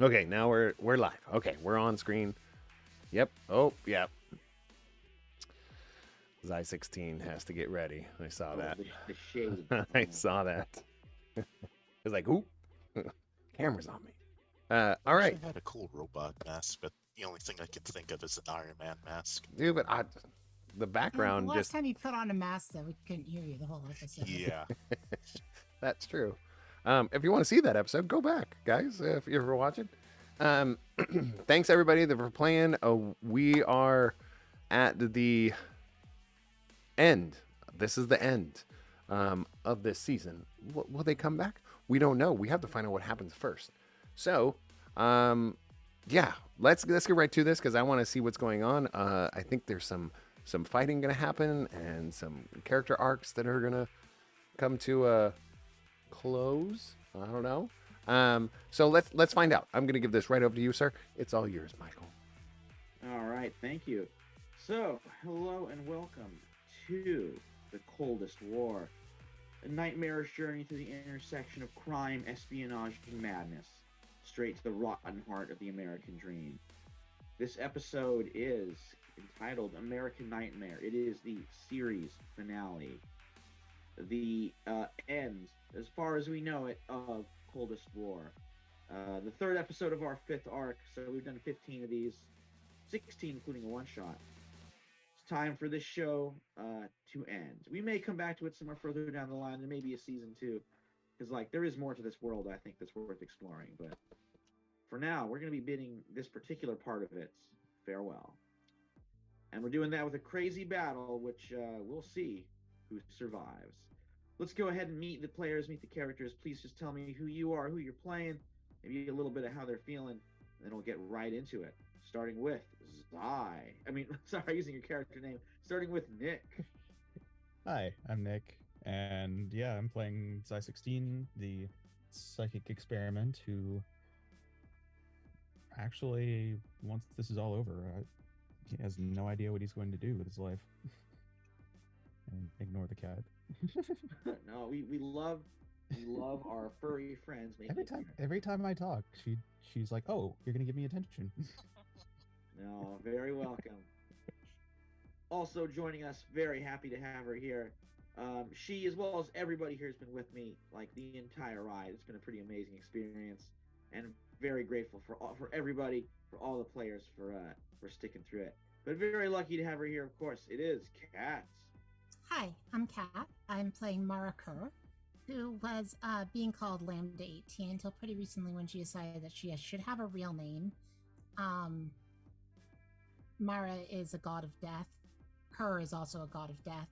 Okay, now we're live. Okay, we're on screen. Yep. Oh, yep. Zi16 has to get ready. I saw Oh, that. the shades. I Oh, saw that. It's like, ooh, camera's on me. I All wish right, I had a cool robot mask, but the only thing I could think of is an Iron Man mask. dude. But the The background last just time you put on a mask, though, we couldn't hear you the whole episode. Yeah. that's true. If you want to see that episode, go back, guys. If you're ever watching. Um, thanks everybody that for playing. We are at the end. This is the end of this season. Will they come back? We don't know. We have to find out what happens first. So, yeah, let's get right to this because I want to see what's going on. I think there's some fighting gonna happen and some character arcs that are gonna come to a close. I don't know. So let's find out. I'm gonna give this right over to you, sir. It's all yours, Michael. all right. Thank you. So, hello and welcome to the Coldest War, a nightmarish journey through the intersection of crime, espionage, and madness, straight to the rotten heart of the American dream. This episode is entitled American Nightmare. It is the series finale, the end, as far as we know it, of Coldest War. The third episode of our fifth arc, so we've done 15 of these, 16 including a one shot. It's time for this show to end. We may come back to it somewhere further down the line. There may be a season two, because like there is more to this world I think that's worth exploring. But for now, we're going to be bidding this particular part of it farewell. And we're doing that with a crazy battle, which we'll see who survives. Let's go ahead and meet the players, meet the characters. Please just tell me who you are, who you're playing, maybe a little bit of how they're feeling, and then we'll get right into it. Starting with Zai. Sorry, using your character name. Starting with Nick. Hi, I'm Nick, and yeah, I'm playing Zi16, the psychic experiment who actually, once this is all over, he has no idea what he's going to do with his life. And ignore the cat. No, we love our furry friends making Every time I talk, she's like, "Oh, you're gonna give me attention." No, very welcome. Also joining us, very happy to have her here. She, as well as everybody here, has been with me like the entire ride. It's been a pretty amazing experience, and very grateful for everybody, for all the players for sticking through it. But very lucky to have her here. Of course, it is Kat. Hi, I'm Kat. I'm playing Mara Kerr, who was being called Lambda 18 until pretty recently when she decided that she should have a real name. Um, Mara is a god of death. Kerr is also a god of death.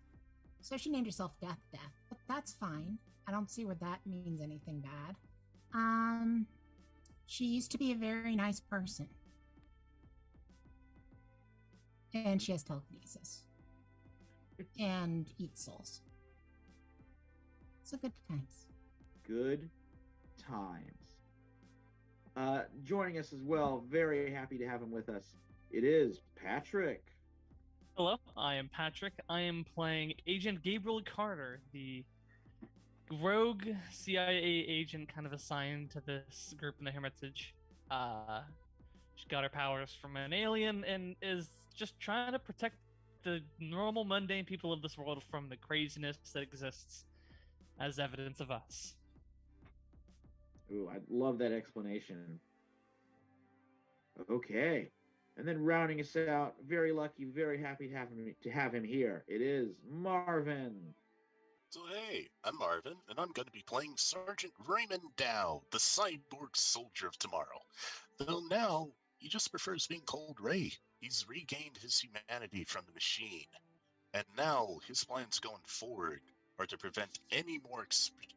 So she named herself Death. But that's fine. I don't see where that means anything bad. Um, she used to be a very nice person. And she has telekinesis. And eats souls. So good times. Good times. Joining us as well, very happy to have him with us. It is Patrick. Hello, I am Patrick. I am playing Agent Gabriel Carter, the rogue CIA agent kind of assigned to this group in the Hermitage. She got her powers from an alien and is just trying to protect the normal, mundane people of this world from the craziness that exists as evidence of us. Ooh, I love that explanation. Okay. And then rounding us out, very lucky, very happy to have him here. It is Marvin. So hey, I'm Marvin, and I'm going to be playing Sergeant Raymond Dow, the cyborg soldier of tomorrow. Though now, he just prefers being called Ray. He's regained his humanity from the machine. And now, his plans going forward are to prevent any more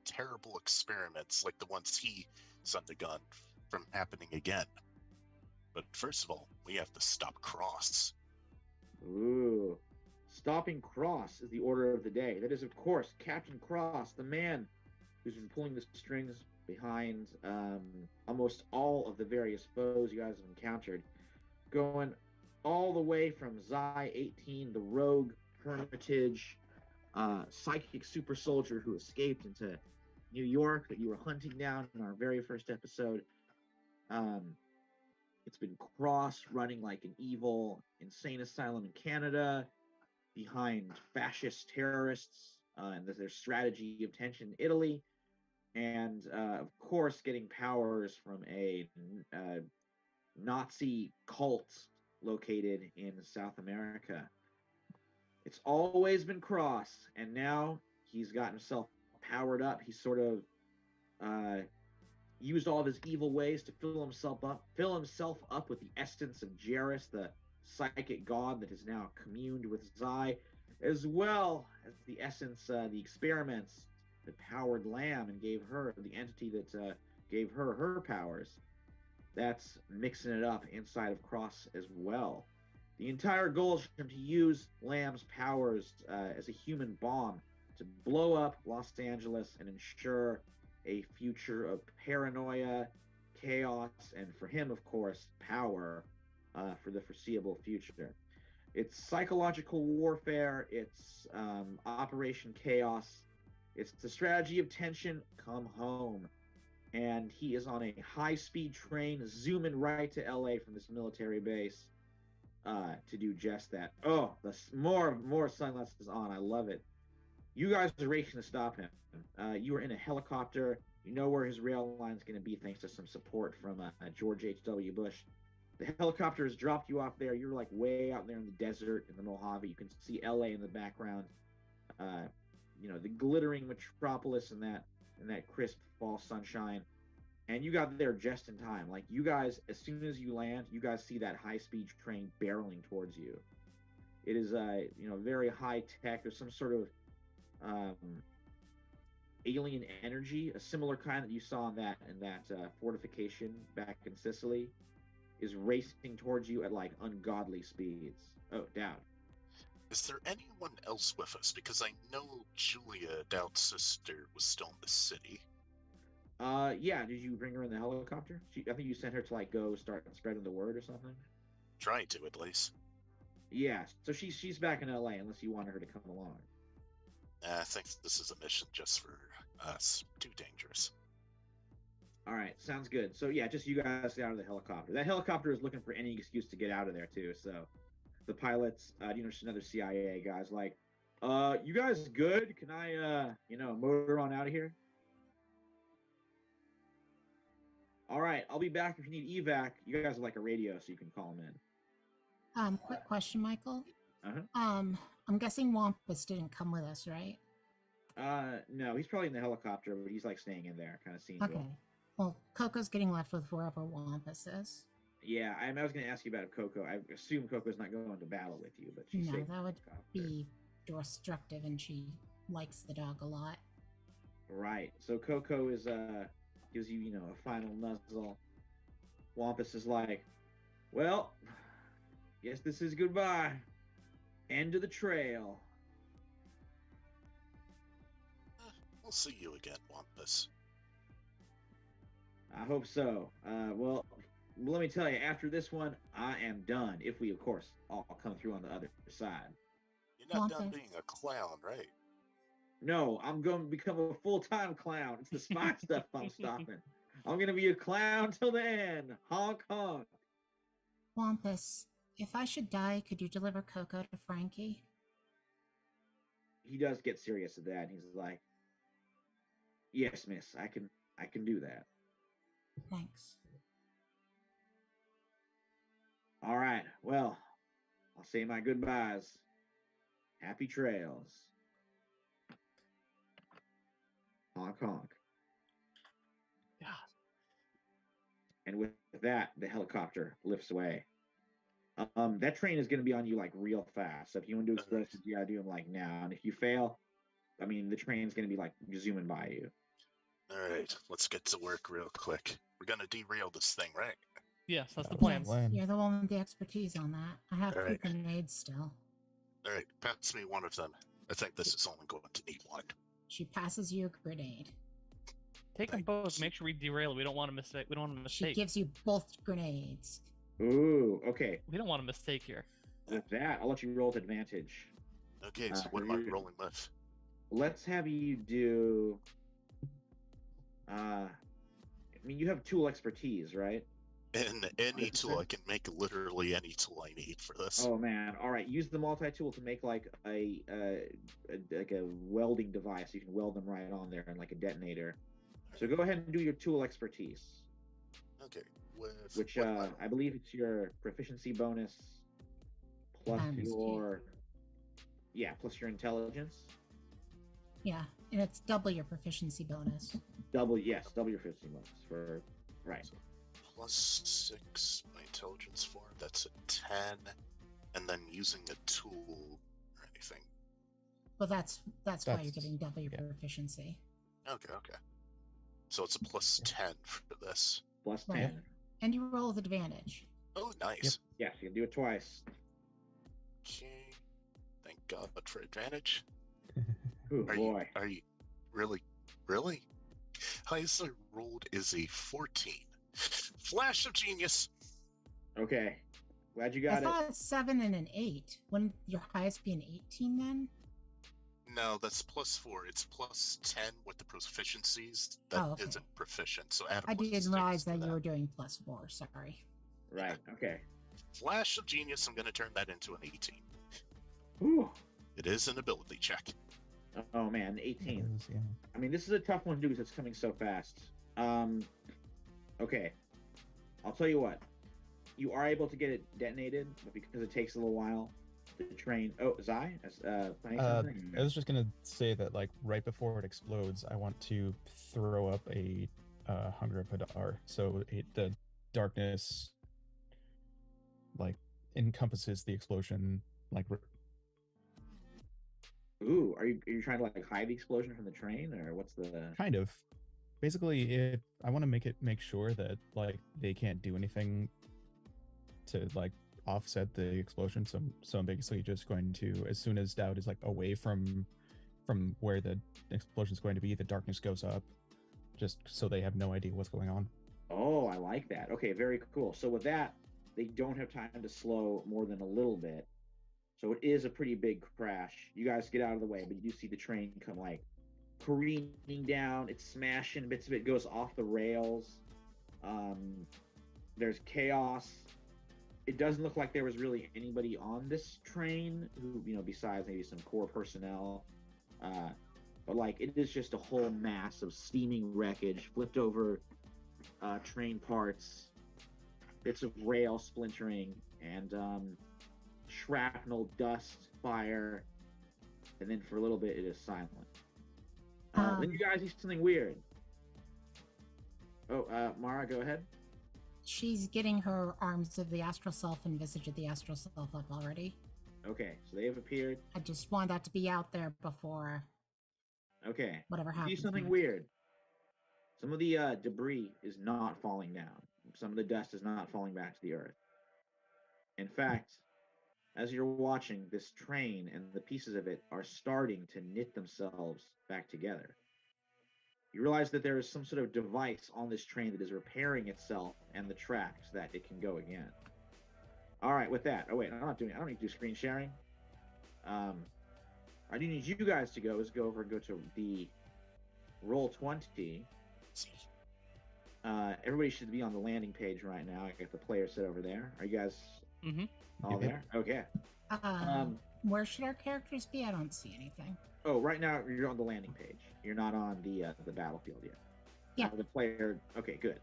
terrible experiments like the ones he sent the gun from happening again. But first of all, we have to stop Cross. Ooh. Stopping Cross is the order of the day. That is, of course, Captain Cross, the man who's been pulling the strings behind almost all of the various foes you guys have encountered. Going all the way from Zi 18, the rogue Hermitage psychic super soldier who escaped into New York that you were hunting down in our very first episode, It's been running like an evil insane asylum in Canada behind fascist terrorists and their strategy of tension in Italy, and of course getting powers from a Nazi cult located in South America. It's always been Cross, and now he's got himself powered up. He's sort of uh, used all of his evil ways to fill himself up with the essence of Jairus, the psychic god that has now communed with Zai, as well as the essence, the experiments that powered Lamb and gave her the entity that gave her powers. That's mixing it up inside of Cross as well. The entire goal is for him to use Lamb's powers as a human bomb to blow up Los Angeles and ensure a future of paranoia, chaos, and for him, of course, power for the foreseeable future. It's psychological warfare, it's Operation Chaos, it's the strategy of tension, come home. And he is on a high-speed train zooming right to LA from this military base to do just that. Oh, the more sunglasses on. I love it. You guys are racing to stop him. You are in a helicopter. You know where his rail line is going to be thanks to some support from George H.W. Bush. The helicopter has dropped you off there. You're like way out there in the desert in the Mojave. You can see LA in the background. The glittering metropolis in that crisp fall sunshine. And you got there just in time. Like, you guys, as soon as you land, you guys see that high-speed train barreling towards you. It is, very high tech. There's some sort of alien energy, a similar kind that you saw in that fortification back in Sicily, is racing towards you at like ungodly speeds. Oh, Dowd. Is there anyone else with us? Because I know Julia, Dowd's sister, was still in the city. Yeah. Did you bring her in the helicopter? I think you sent her to like go start spreading the word or something. Try to, at least. Yeah. So she's back in LA unless you want her to come along. I think this is a mission just for us. Too dangerous. All right, sounds good. So yeah, just you guys get out of the helicopter. That helicopter is looking for any excuse to get out of there too. So the pilots, just another CIA guys like, you guys good? Can I, motor on out of here? All right, I'll be back if you need evac. You guys have like a radio, so you can call them in. Quick question, Michael. Uh-huh. I'm guessing Wampus didn't come with us, right? No, he's probably in the helicopter, but he's like staying in there, kind of seeing. Okay. Well, Coco's getting left with wherever Wampus is. Yeah, I was going to ask you about Coco. I assume Coco's not going to battle with you, but she's safe. No, that would be destructive, and she likes the dog a lot. Right. So Coco is gives you, a final nuzzle. Wampus is like, well, guess this is goodbye. End of the trail. We'll see you again, Wampus. I hope so. Well, let me tell you, after this one, I am done. If we, of course, all come through on the other side. You're not done being a clown, right? No, I'm going to become a full-time clown. It's the spy stuff I'm stopping. I'm going to be a clown till the end. Honk, honk. Wampus, if I should die, could you deliver Coco to Frankie? He does get serious at that. He's like, yes, miss, I can do that. Thanks. All right. Well, I'll say my goodbyes. Happy trails. Honk, honk. Yeah. And with that, the helicopter lifts away. That train is going to be on you like real fast. So if you want to do explosives, you got to do them like now. And if you fail, the train's going to be like zooming by you. All right, let's get to work real quick. We're gonna derail this thing, right? Yes, that's the plan. Yes, you're the one with the expertise on that. I have 2 grenades still. All right, pass me one of them. I think this is only going to need one. She passes you a grenade. Take them both. Make sure we derail. We don't want a mistake. We don't want a mistake. She gives you both grenades. Ooh, okay. We don't want a mistake here. With that, I'll let you roll with advantage. Okay, so what am I rolling with? Let's have you do... you have tool expertise, right? And any tool, I can make literally any tool I need for this. Oh man! All right, use the multi-tool to make like a welding device. You can weld them right on there, and like a detonator. So go ahead and do your tool expertise, Okay, with which what level? I believe it's your proficiency bonus plus Times your plus your intelligence. Yeah, and it's double your proficiency bonus. Double your proficiency bonus for right. So +6 my intelligence for, that's a 10, and then using a tool or anything. Well, that's why you're That's- getting double your yeah. proficiency. Okay. So it's a +10 for this. Plus Right. 10. And you roll with advantage. Oh, nice. Yes, you can do it twice. Okay. Thank God for advantage. Ooh, Are boy. you really? Highest I rolled is a 14. Flash of genius. Okay. Glad you I got it. thought 7 and an 8. Wouldn't your highest be an 18 then? No, that's +4. It's +10 with the proficiencies. That Oh, okay. not proficient. So add a I +6 didn't realize to that you were doing +4. Sorry. Right. Okay. Flash of genius. I'm going to turn that into an 18. Ooh. It is an ability check. Oh man, It 18. is, yeah. I mean, this is a tough one to do because it's coming so fast. Okay. I'll tell you what. You are able to get it detonated, but because it takes a little while, the train. Oh, Zai, planning something? I was just gonna say that, like, right before it explodes, I want to throw up a Hunger of Hadar, so the darkness, like, encompasses the explosion, like, Ooh, are you trying to like hide the explosion from the train, or what's the? kind of. Basically, I want to make sure that, like, they can't do anything to, like, offset the explosion. So I'm basically just going to, as soon as Dowd is, like, away from where the explosion's going to be, the darkness goes up, just so they have no idea what's going on. Oh, I like that. Okay, very cool. So with that, they don't have time to slow more than a little bit. So it is a pretty big crash. You guys get out of the way, but you do see the train come like careening down. It's smashing. Bits of it goes off the rails. There's chaos. It doesn't look like there was really anybody on this train who, besides maybe some core personnel. But like, it is just a whole mass of steaming wreckage, flipped over train parts, bits of rail splintering, and shrapnel, dust, fire, and then for a little bit it is silent. Then you guys see something weird. Oh, Mara, go ahead. She's getting her arms of the astral self and visage of the astral self up already. Okay, so they have appeared. I just want that to be out there before Okay, whatever you happens. see something next. weird. Some of the debris is not falling down. Some of the dust is not falling back to the earth. In fact, as you're watching, this train and the pieces of it are starting to knit themselves back together. You realize that there is some sort of device on this train that is repairing itself and the track so that it can go again. All right, with that. Oh wait, I don't need to do screen sharing. I do need you guys to go to the Roll20. See. Everybody should be on the landing page right now. I got the player set over there. Are you guys all Yep. there? Okay. Where should our characters be? I don't see anything. Oh, right now you're on the landing page. You're not on the battlefield yet. Yeah. The player. Okay, good.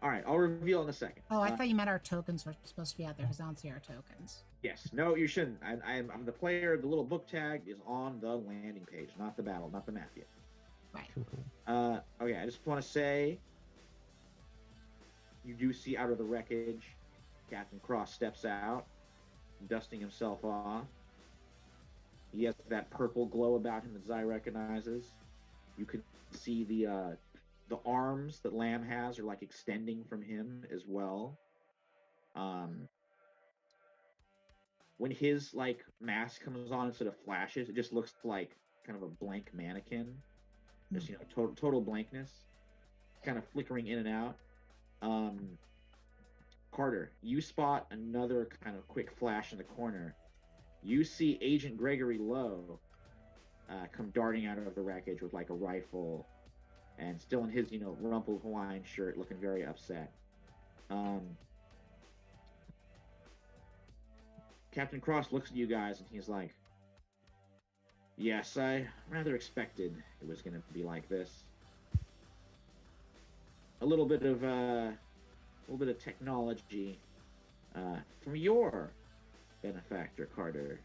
All right, I'll reveal in a second. Oh, I thought you meant our tokens were supposed to be out there because I don't see our tokens. Yes. No, you shouldn't. I'm the player. The little book tag is on the landing page, not the battle, not the map yet. Right. Cool. Okay, I just want to say, you do see out of the wreckage, Captain Cross steps out, dusting himself off. He has that purple glow about him that Zai recognizes. You can see the arms that Lamb has are like extending from him as well. When his like mask comes on instead of flashes, it just looks like kind of a blank mannequin. Just total blankness, kind of flickering in and out. Carter, you spot another kind of quick flash in the corner. You see Agent Gregory Lowe come darting out of the wreckage with like a rifle, and still in his rumpled Hawaiian shirt, looking very upset. Captain Cross looks at you guys and he's like, "Yes, I rather expected it was going to be like this. A little bit of technology from your benefactor, Carter,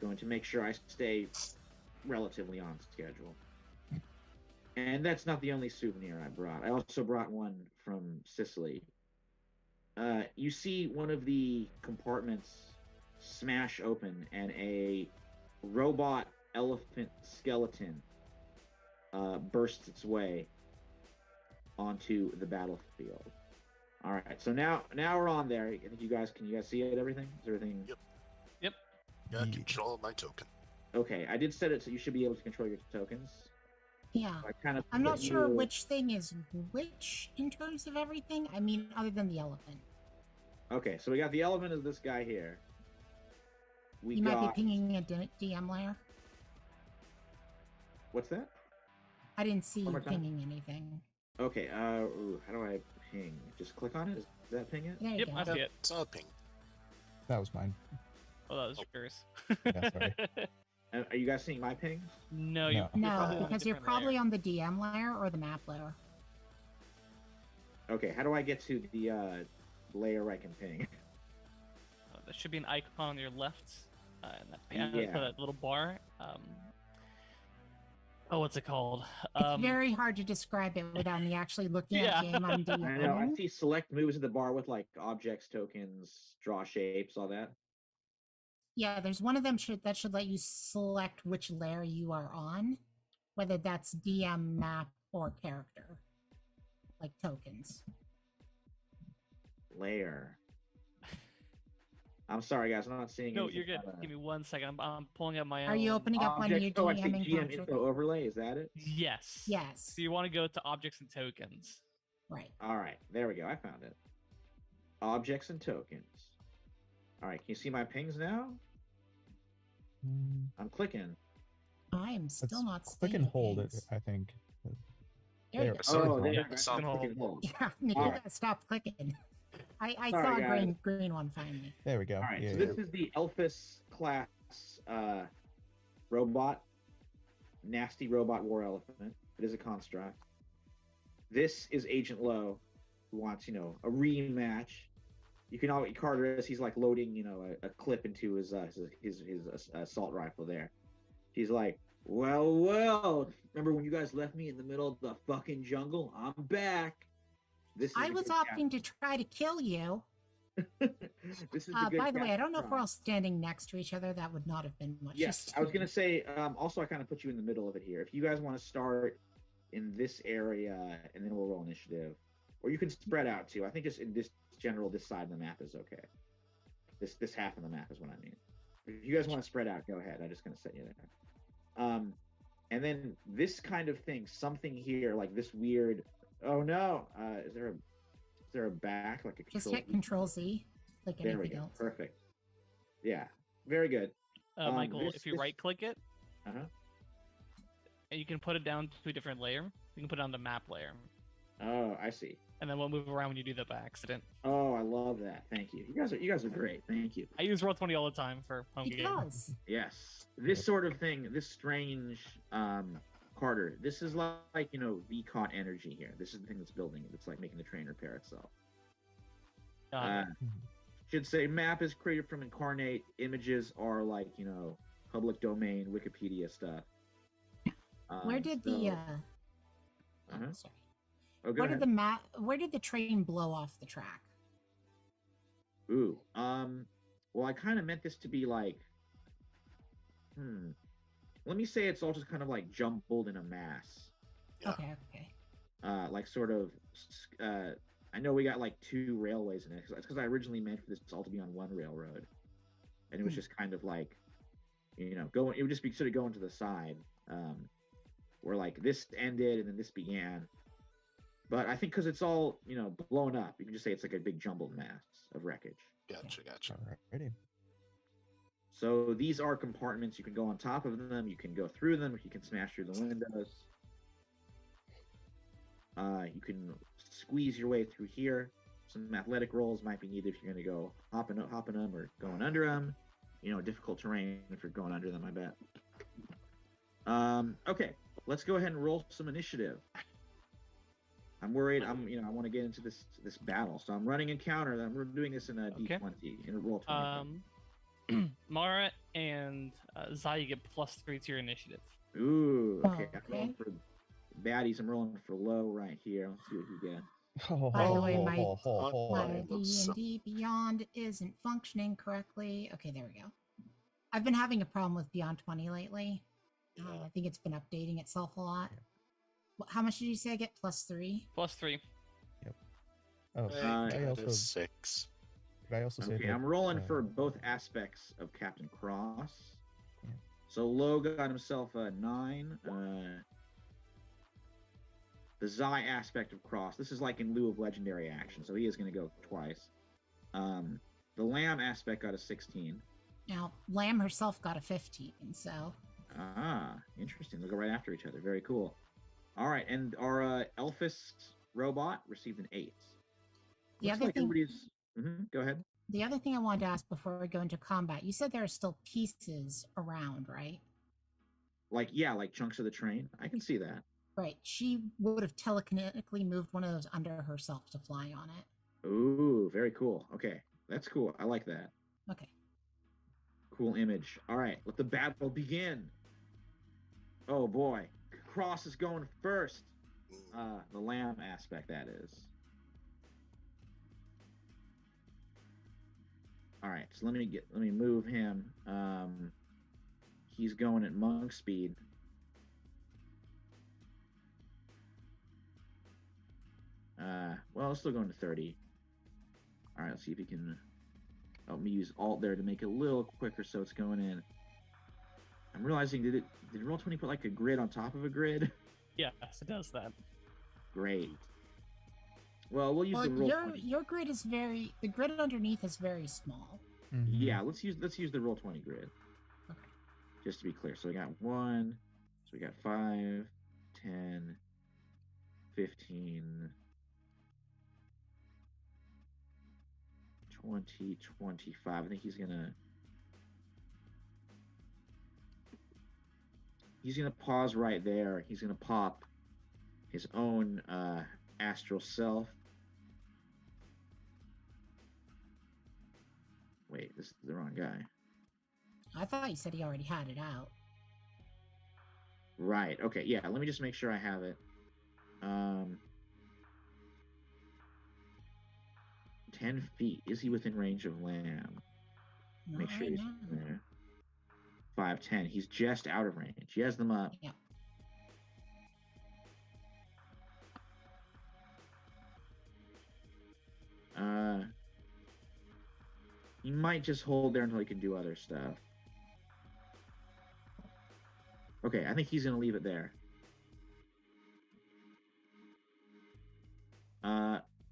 going to make sure I stay relatively on schedule. And that's not the only souvenir I brought. I also brought one from Sicily. You see one of the compartments smash open, and a robot elephant skeleton bursts its way onto the battlefield. All right, so now we're on there. I think can you guys see it? Everything? Is everything? Yep. Got control of my token. Okay, I did set it so you should be able to control your tokens. Yeah. I'm not sure which thing is which in terms of everything. I mean, other than the elephant. Okay, so we got the elephant of this guy here. You might be pinging a DM layer. What's that? I didn't see you pinging anything. Okay, how do I ping? Just click on it? Is that ping it? Yep, I see it. It's a ping. That was mine. Oh, that was yours. Yeah, sorry. Are you guys seeing my pings? No, No. No, because you're probably on the DM layer or the map layer. Okay, how do I get to the layer where I can ping? There should be an icon on your left, and that, Yeah. that little bar. What's it called? It's very hard to describe it without me actually looking at the game on DM. I know. I see select moves at the bar with like objects, tokens, draw shapes, all that. Yeah, there's one of them that should let you select which layer you are on, whether that's DM, map, or character, like tokens. Layer. I'm sorry, guys. I'm not seeing. No, you're good. Give me 1 second. I'm pulling up my own. Are you opening up on your I see DM GM info overlay. Is that it? Yes. Yes. So you want to go to objects and tokens. Right. All right. There we go. I found it. Objects and tokens. All right. Can you see my pings now? I'm clicking. I am still not click seeing and hold it, things. I think. There you go. Oh, there Yeah, you go. stop. Click and hold. Yeah, you All gotta stop clicking. I Sorry, saw a guys. green one finally. There we go. All right. Yeah, So yeah. this is the Elphus class robot, nasty robot war elephant. It is a construct. This is Agent Lowe, who wants a rematch. You can always Carter as he's like loading a clip into his assault rifle there. He's like, well, remember when you guys left me in the middle of the fucking jungle? I'm back. I was opting to try to kill you. This is the good by the way, I don't know if Capcom. we're all standing next to each other. That would not have been much. Yes, I was gonna say. Also, I kind of put you in the middle of it here. If you guys want to start in this area, and then we'll roll initiative, or you can spread out too. I think just in this side of the map is okay. This half of the map is what I mean. If you guys want to spread out, go ahead. I'm just gonna set you there. And then this kind of thing, something here like this weird. Oh no! Is there a back like a Just hit Control Z, like There we anything go. else. Perfect. Yeah, very good. Michael, if you right-click it, Uh-huh. and you can put it down to a different layer. You can put it on the map layer, Oh, I see. and then we'll move around when you do that by accident. Oh, I love that. Thank you. You guys are great. Thank you. I use Roll20 all the time for home He game. does. Yes. This sort of thing, this strange Carter, this is like VCOT energy here. This is the thing that's building it. It's like making the train repair itself. Should say map is created from incarnate. Images are like, public domain, Wikipedia stuff. Where did the sorry. Oh, go ahead. Where did the train blow off the track? Ooh. Well, I kind of meant this to be like, let me say it's all just kind of like jumbled in a mass. Yeah. Okay. Like sort of, I know we got like 2 railways in it. It's because I originally meant for this all to be on one railroad. And it was just kind of like, it would just be sort of going to the side, where like this ended and then this began. But I think because it's all, blown up, you can just say it's like a big jumbled mass of wreckage. Gotcha. Alrighty. So these are compartments. You can go on top of them. You can go through them. You can smash through the windows. You can squeeze your way through here. some athletic rolls might be needed if you're going to go hopping them or going under them. Difficult terrain if you're going under them, I bet. Okay, let's go ahead and roll some initiative. I'm worried. I want to get into this battle, so I'm running a counter. We're doing this in a Okay. D20 in a roll 20. Mara and Zai get +3 to your initiative. Ooh, okay. Okay. I'm rolling for baddies. I'm rolling for low right here. Let's see what you get. By the way, my Right, looks so- D&D Beyond isn't functioning correctly. Okay, there we go. I've been having a problem with Beyond 20 lately. Yeah. I think it's been updating itself a lot. How much did you say I get? +3? +3. Oh, I I got also a 6. did I also say Okay, that, I'm rolling for both aspects of Captain Cross. Yeah. So Low got himself a 9. The Zai aspect of Cross, this is like in lieu of legendary action, so he is going to go twice. The Lamb aspect got a 16. Now, Lamb herself got a 15, so... Interesting. They'll go right after each other. Very cool. All right, and our Elphys robot received an 8. The Looks other like thing- everybody's... Go ahead. The other thing I wanted to ask before we go into combat, you said there are still pieces around, right? Like chunks of the train. I can see that. Right. She would have telekinetically moved one of those under herself to fly on it. Ooh, very cool. Okay, that's cool. I like that. Okay. Cool image. All right, let the battle begin. Oh boy, Cross is going first. The Lamb aspect, that is. All right, so let me move him. He's going at monk speed. Well, let's still going to 30. All right, let's see if he can help me use Alt there to make it a little quicker so it's going in. I'm realizing, did Roll20 put like a grid on top of a grid? Yes, it does that. Great. Well, we'll use the Roll20. Your grid is the grid underneath is very small. Yeah, let's use the Roll20 grid. Okay. Just to be clear. So we got 1, so we got 5, 10, 15, 20, 25. I think he's gonna pause right there. He's gonna pop his own astral self. Wait, this is the wrong guy. I thought you said he already had it out. Right. Okay. Yeah. Let me just make sure I have it. 10 feet. Is he within range of Lamb? Not Make sure right he's now. there. 5, 10. He's just out of range. He has them up. Yeah. He might just hold there until he can do other stuff. Okay, I think he's gonna leave it there.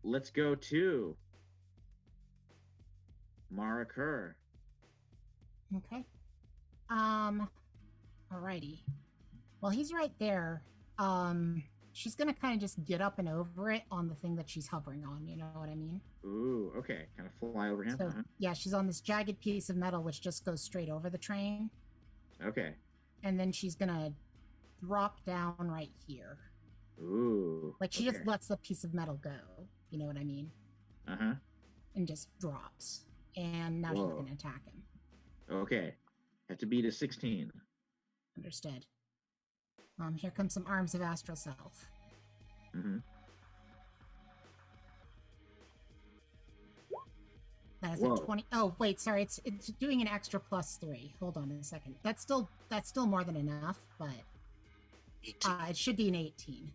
Let's go to Mara Kerr. Okay. Alrighty. Well, he's right there. She's gonna kind of just get up and over it on the thing that she's hovering on. You know what I mean? Ooh, okay. Kind of fly over him. So yeah, she's on this jagged piece of metal which just goes straight over the train, Okay. and then she's gonna drop down right here. Ooh. Like she okay. just lets the piece of metal go. You know what I mean? Uh-huh. And just drops. And now she's Whoa. gonna attack him. Okay. Have to beat a 16. Understood. Here comes some arms of astral self. Mm-hmm. That is Whoa. a 20. Oh, wait, sorry. It's doing an extra +3. Hold on a second. That's still more than enough, but 18. it should be an 18.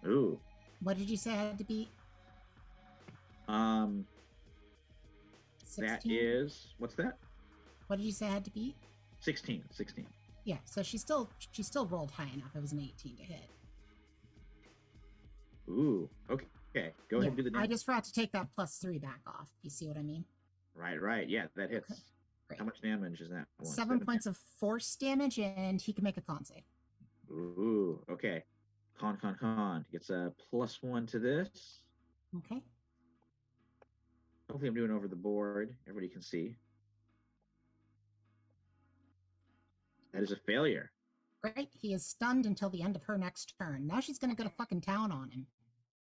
Ooh. What did you say I had to beat? 16? That is, what's that? What did you say I had to beat? 16. Yeah, so she still rolled high enough. It was an 18 to hit. Ooh. Okay. Go ahead and do the I damage. just forgot to take that +3 back off. You see what I mean? Right. Yeah, that hits. Okay, great. How much damage is that? 7 points of force damage, and he can make a con save. Ooh, okay. Con. Gets a +1 to this. Okay. Hopefully I'm doing over the board. Everybody can see. That is a failure. Great. He is stunned until the end of her next turn. Now she's going to go to fucking town on him.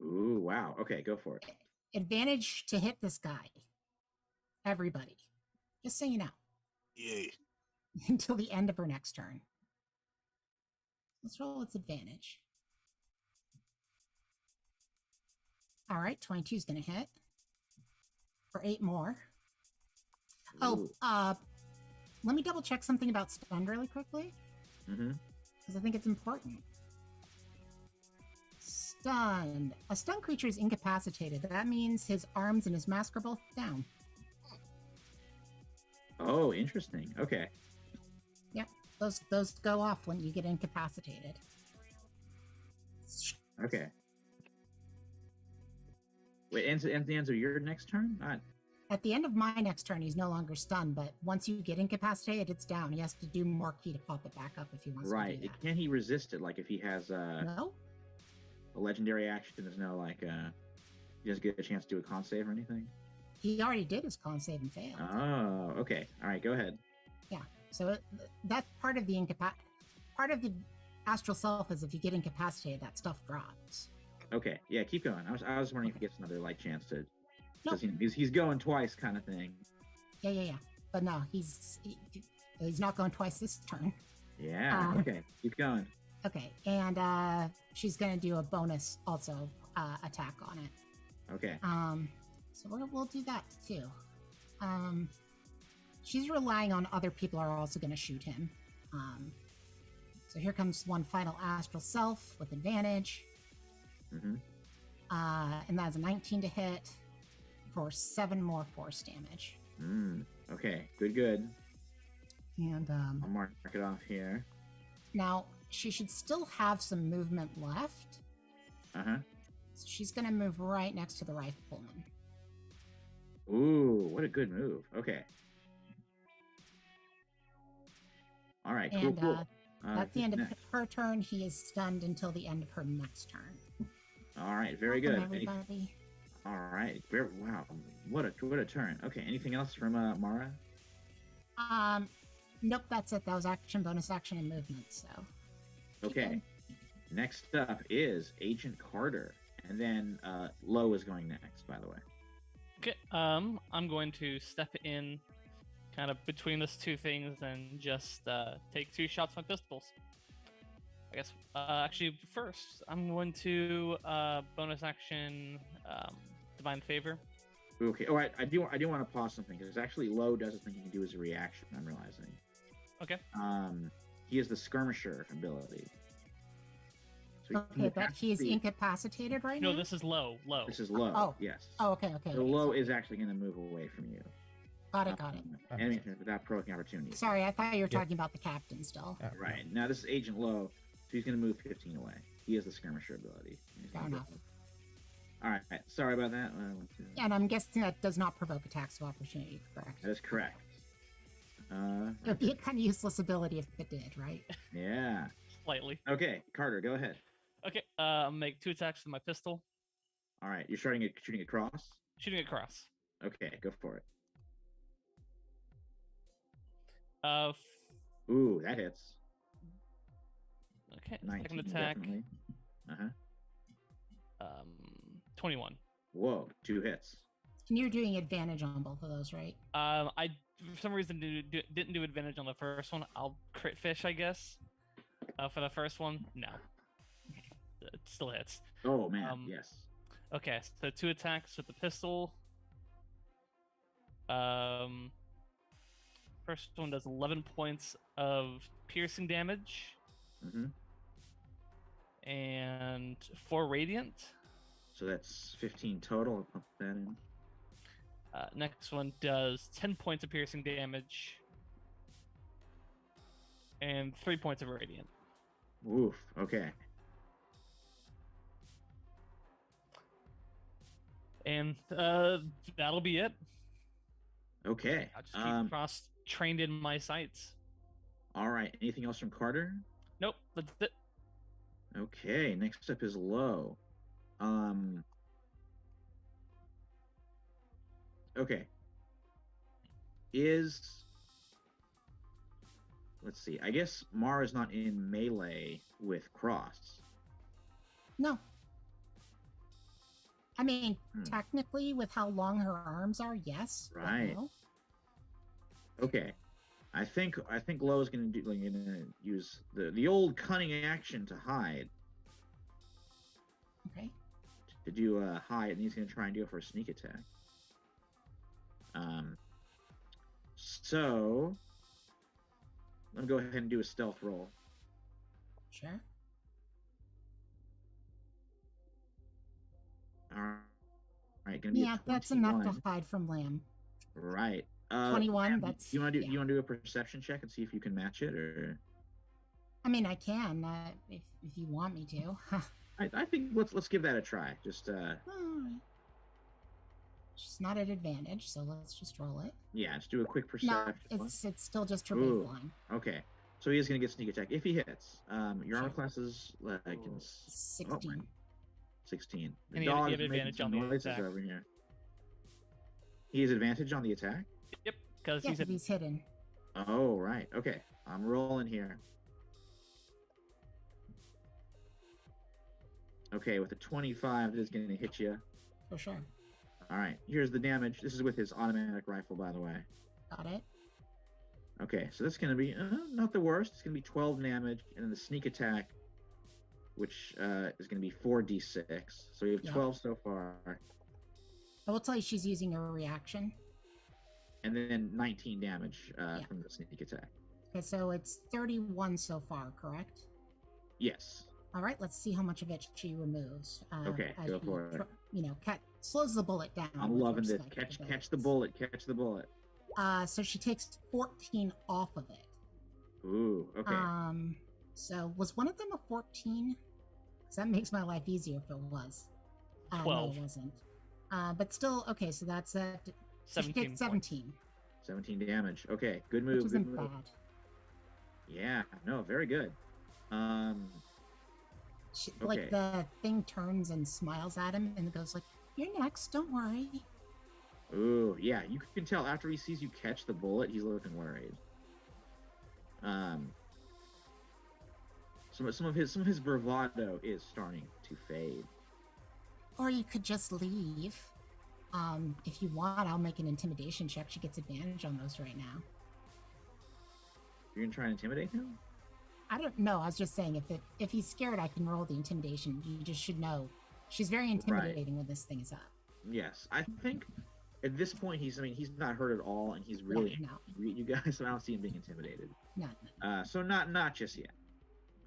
Ooh, wow. Okay, go for it. Advantage to hit this guy. Everybody. Just so you know. Yay. Until the end of her next turn. Let's roll its advantage. All right, 22 is going to hit. For 8 more. Ooh. Oh, let me double check something about stunned really quickly. Mm-hmm. Because I think it's important. Stunned. A stunned creature is incapacitated. That means his arms and his mask are both down. Oh, interesting. Okay. Yep. Those go off when you get incapacitated. Okay. Wait, ends the ends of your next turn? Not. At the end of my next turn, he's no longer stunned, but once you get incapacitated, it's down. He has to do more key to pop it back up if he wants to do that. Can he resist it? Like if he has No? a legendary action, there's no like he doesn't get a chance to do a con save or anything? He already did his con save and failed. Oh, okay. All right, go ahead. Yeah. So that's part of the part of the astral self is if you get incapacitated, that stuff drops. Okay, yeah, keep going. I was wondering if he gets another like chance to, Nope. because he's going twice, kind of thing. Yeah. But no, he's not going twice this turn. Yeah. Okay, keep going. Okay, and she's gonna do a bonus also attack on it. Okay. So we'll do that too. She's relying on other people are also gonna shoot him. So here comes one final astral self with advantage. Mm-hmm. And that's a 19 to hit for 7 more force damage. Okay, good. And I'll mark it off here. now she should still have some movement left. Uh-huh. So she's gonna move right next to the rifleman. Ooh, what a good move. Okay. All right, And cool. at the end of next? her turn, he is stunned until the end of her next turn. All right, very Welcome, good. everybody. All right, wow, what a turn. Okay, anything else from Mara? Nope, that's it. That was action, bonus action, and movement. So. keep Okay. going. Next up is Agent Carter, and then Lo is going next. By the way. Okay, I'm going to step in kind of between those two things and just take 2 shots with my pistols. I guess, actually, first, I'm going to bonus action Divine Favor. Okay. Oh, I do want to pause something because actually Lo does something he can do as a reaction. I'm realizing. Okay. He has the Skirmisher ability. So Okay, but he's incapacitated right now? No, this is low. This is Lo. Oh. Yes. Oh, okay. So Lo is actually going to move away from you. Got it. Enemy without provoking opportunity. Sorry, I thought you were talking about the captain still. Right. Now this is Agent Lo, so he's going to move 15 away. He has the Skirmisher ability. Fair enough. All right. Sorry about that. And I'm guessing that does not provoke attacks of opportunity, correct? That is correct. It would be a kind of useless ability if it did, right? Yeah. Slightly. Okay, Carter, go ahead. Okay, I'll make 2 attacks with my pistol. All right, you're shooting across. Shooting across. Okay, go for it. Ooh, that hits. Okay, 19, second attack. definitely. 21. Whoa, 2 hits. And you're doing advantage on both of those, right? I for some reason didn't do advantage on the first one. I'll crit fish, I guess. For the first one, no. It still hits. Oh man, yes. Okay, so 2 attacks with the pistol. First one does 11 points of piercing damage. Mm-hmm. And 4 radiant. So that's 15 total. I'll pump that in. Next one does 10 points of piercing damage. And 3 points of radiant. Oof. Okay. And that'll be it. Okay. I'll just keep cross trained in my sights. All right. Anything else from Carter? Nope, that's it. Okay, next up is low. Okay. Let's see. I guess Mara's not in melee with Cross. No. I mean, Hmm. technically, with how long her arms are, yes. but Right. no. Okay. I think Lowe's gonna use the old cunning action to hide. Okay. To do a hide, and he's gonna try and do it for a sneak attack. So let me go ahead and do a stealth roll. Sure. All right, gonna be Yeah, a 21. that's enough to hide from Lamb. Right. 21. Lamb, That's. Do you want to do? yeah. You want to do a perception check and see if you can match it, or? I mean, I can if you want me to. I think let's give that a try. Just Alright. She's not at advantage, so let's just roll it. yeah, just do a quick No, perception. it's still just her Ooh. baseline. Okay, so he is gonna get sneak attack if he hits. Your armor Sure. class is like 16. 16. The And you have dog's making advantage some on the noises attack. over here. He has advantage on the attack. Yep, because Yeah, he's 'cause he's hidden. Oh right. Okay, I'm rolling here. Okay, with a 25, this is gonna hit you. For sure. All right, here's the damage. This is with his automatic rifle, by the way. Got it. Okay, so that's going to be not the worst. It's going to be 12 damage, and then the sneak attack, which is going to be 4d6. So we have 12 so far, I will tell you she's using a reaction. and then 19 damage from the sneak attack. Okay, so it's 31 so far, correct? Yes. All right, let's see how much of it she removes. Okay, as go she for it. slows the bullet down. I'm with her loving this. psychic Catch the abilities. bullet. Catch the bullet. So she takes 14 off of it. Ooh, okay. So was one of them a 14? Because that makes my life easier if it was. 12. No, it wasn't. But still, okay, so that's at 17 17. 17 damage. Okay, good move. Which Good isn't move. bad. Yeah, no, very good. Like Okay. the thing turns and smiles at him and goes like, "You're next, don't worry." Ooh, yeah, you can tell after he sees you catch the bullet, he's looking worried. Some of his bravado is starting to fade. Or you could just leave. If you want, I'll make an intimidation check. She gets advantage on those right now. You're gonna try and intimidate him? I don't know. I was just saying, if he's scared, I can roll the intimidation. You just should know. She's very intimidating when this thing is up. Yes, I think at this point he's not hurt at all, and he's really no. angry at you guys. So I don't see him being intimidated. No. So not just yet.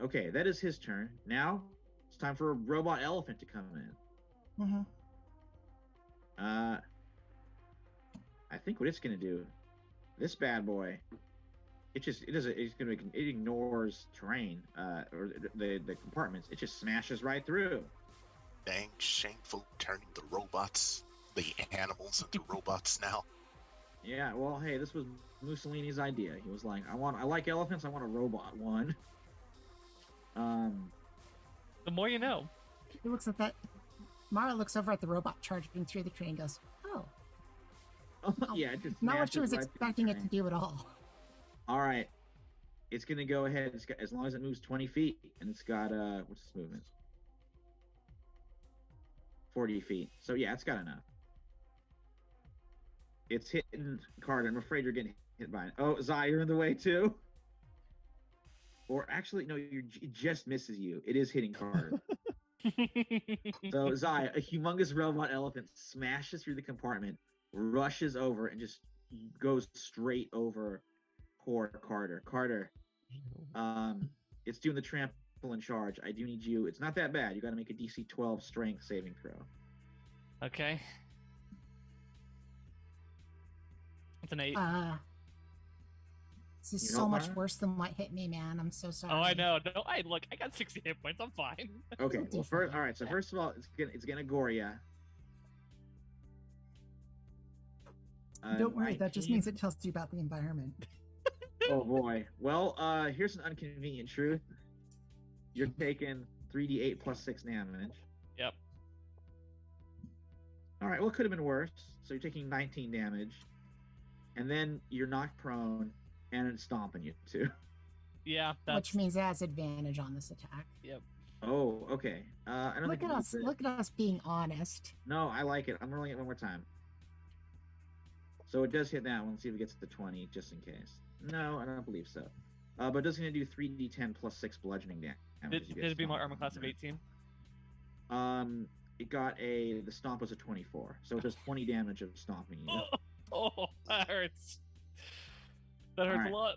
Okay, that is his turn. Now it's time for a robot elephant to come in. Mm-hmm. I think what it's gonna do, this bad boy, it ignores terrain or the compartments. It just smashes right through. Dang shameful turning the animals into robots now. Yeah, well, hey, this was Mussolini's idea. He was like, I like elephants. I want a robot one. The more you know. He looks at that. Mara looks over at the robot charging through the train and goes, "Oh, yeah, it just not what she was smashes right through the expecting it to train. do at all." All right, it's gonna go ahead. As long as it moves 20 feet, and it's got what's its movement? 40 feet. So yeah, it's got enough. It's hitting Carter. I'm afraid you're getting hit by it. Oh, Zai, you're in the way too. Or actually, no, it just misses you. It is hitting Carter. So Zai, a humongous robot elephant smashes through the compartment, rushes over, and just goes straight over poor Carter. Carter, it's doing the trample in charge. I do need you. It's not that bad. You got to make a DC 12 strength saving throw. Okay. It's an 8. This is You so know, much Mara? worse than what hit me, man. I'm so sorry. Oh, I know. No, I got 60 hit points. I'm fine. Okay. You'll do Well, first, fine. all right. So first of all, it's gonna gore ya. Don't worry, that just 19. means it tells you about the environment. Oh boy. Well, here's an inconvenient truth. You're taking 3d8 plus 6 damage. Yep. All right, well, it could have been worse. So you're taking 19 damage, and then you're knocked prone, and it's stomping you too. Yeah, that's Which means it has advantage on this attack. Yep. Oh, okay. I don't Look think at us! Look at us being honest. No, I like it. I'm rolling it one more time. So it does hit that one. Let's see if it gets to 20, just in case. No, I don't believe so. But it's going to do 3d10 plus 6 bludgeoning damage. Did it be my armor class of 18? It got the stomp was a 24, so it does 20 damage of stomping you. Oh, that hurts. That hurts Alright. a lot.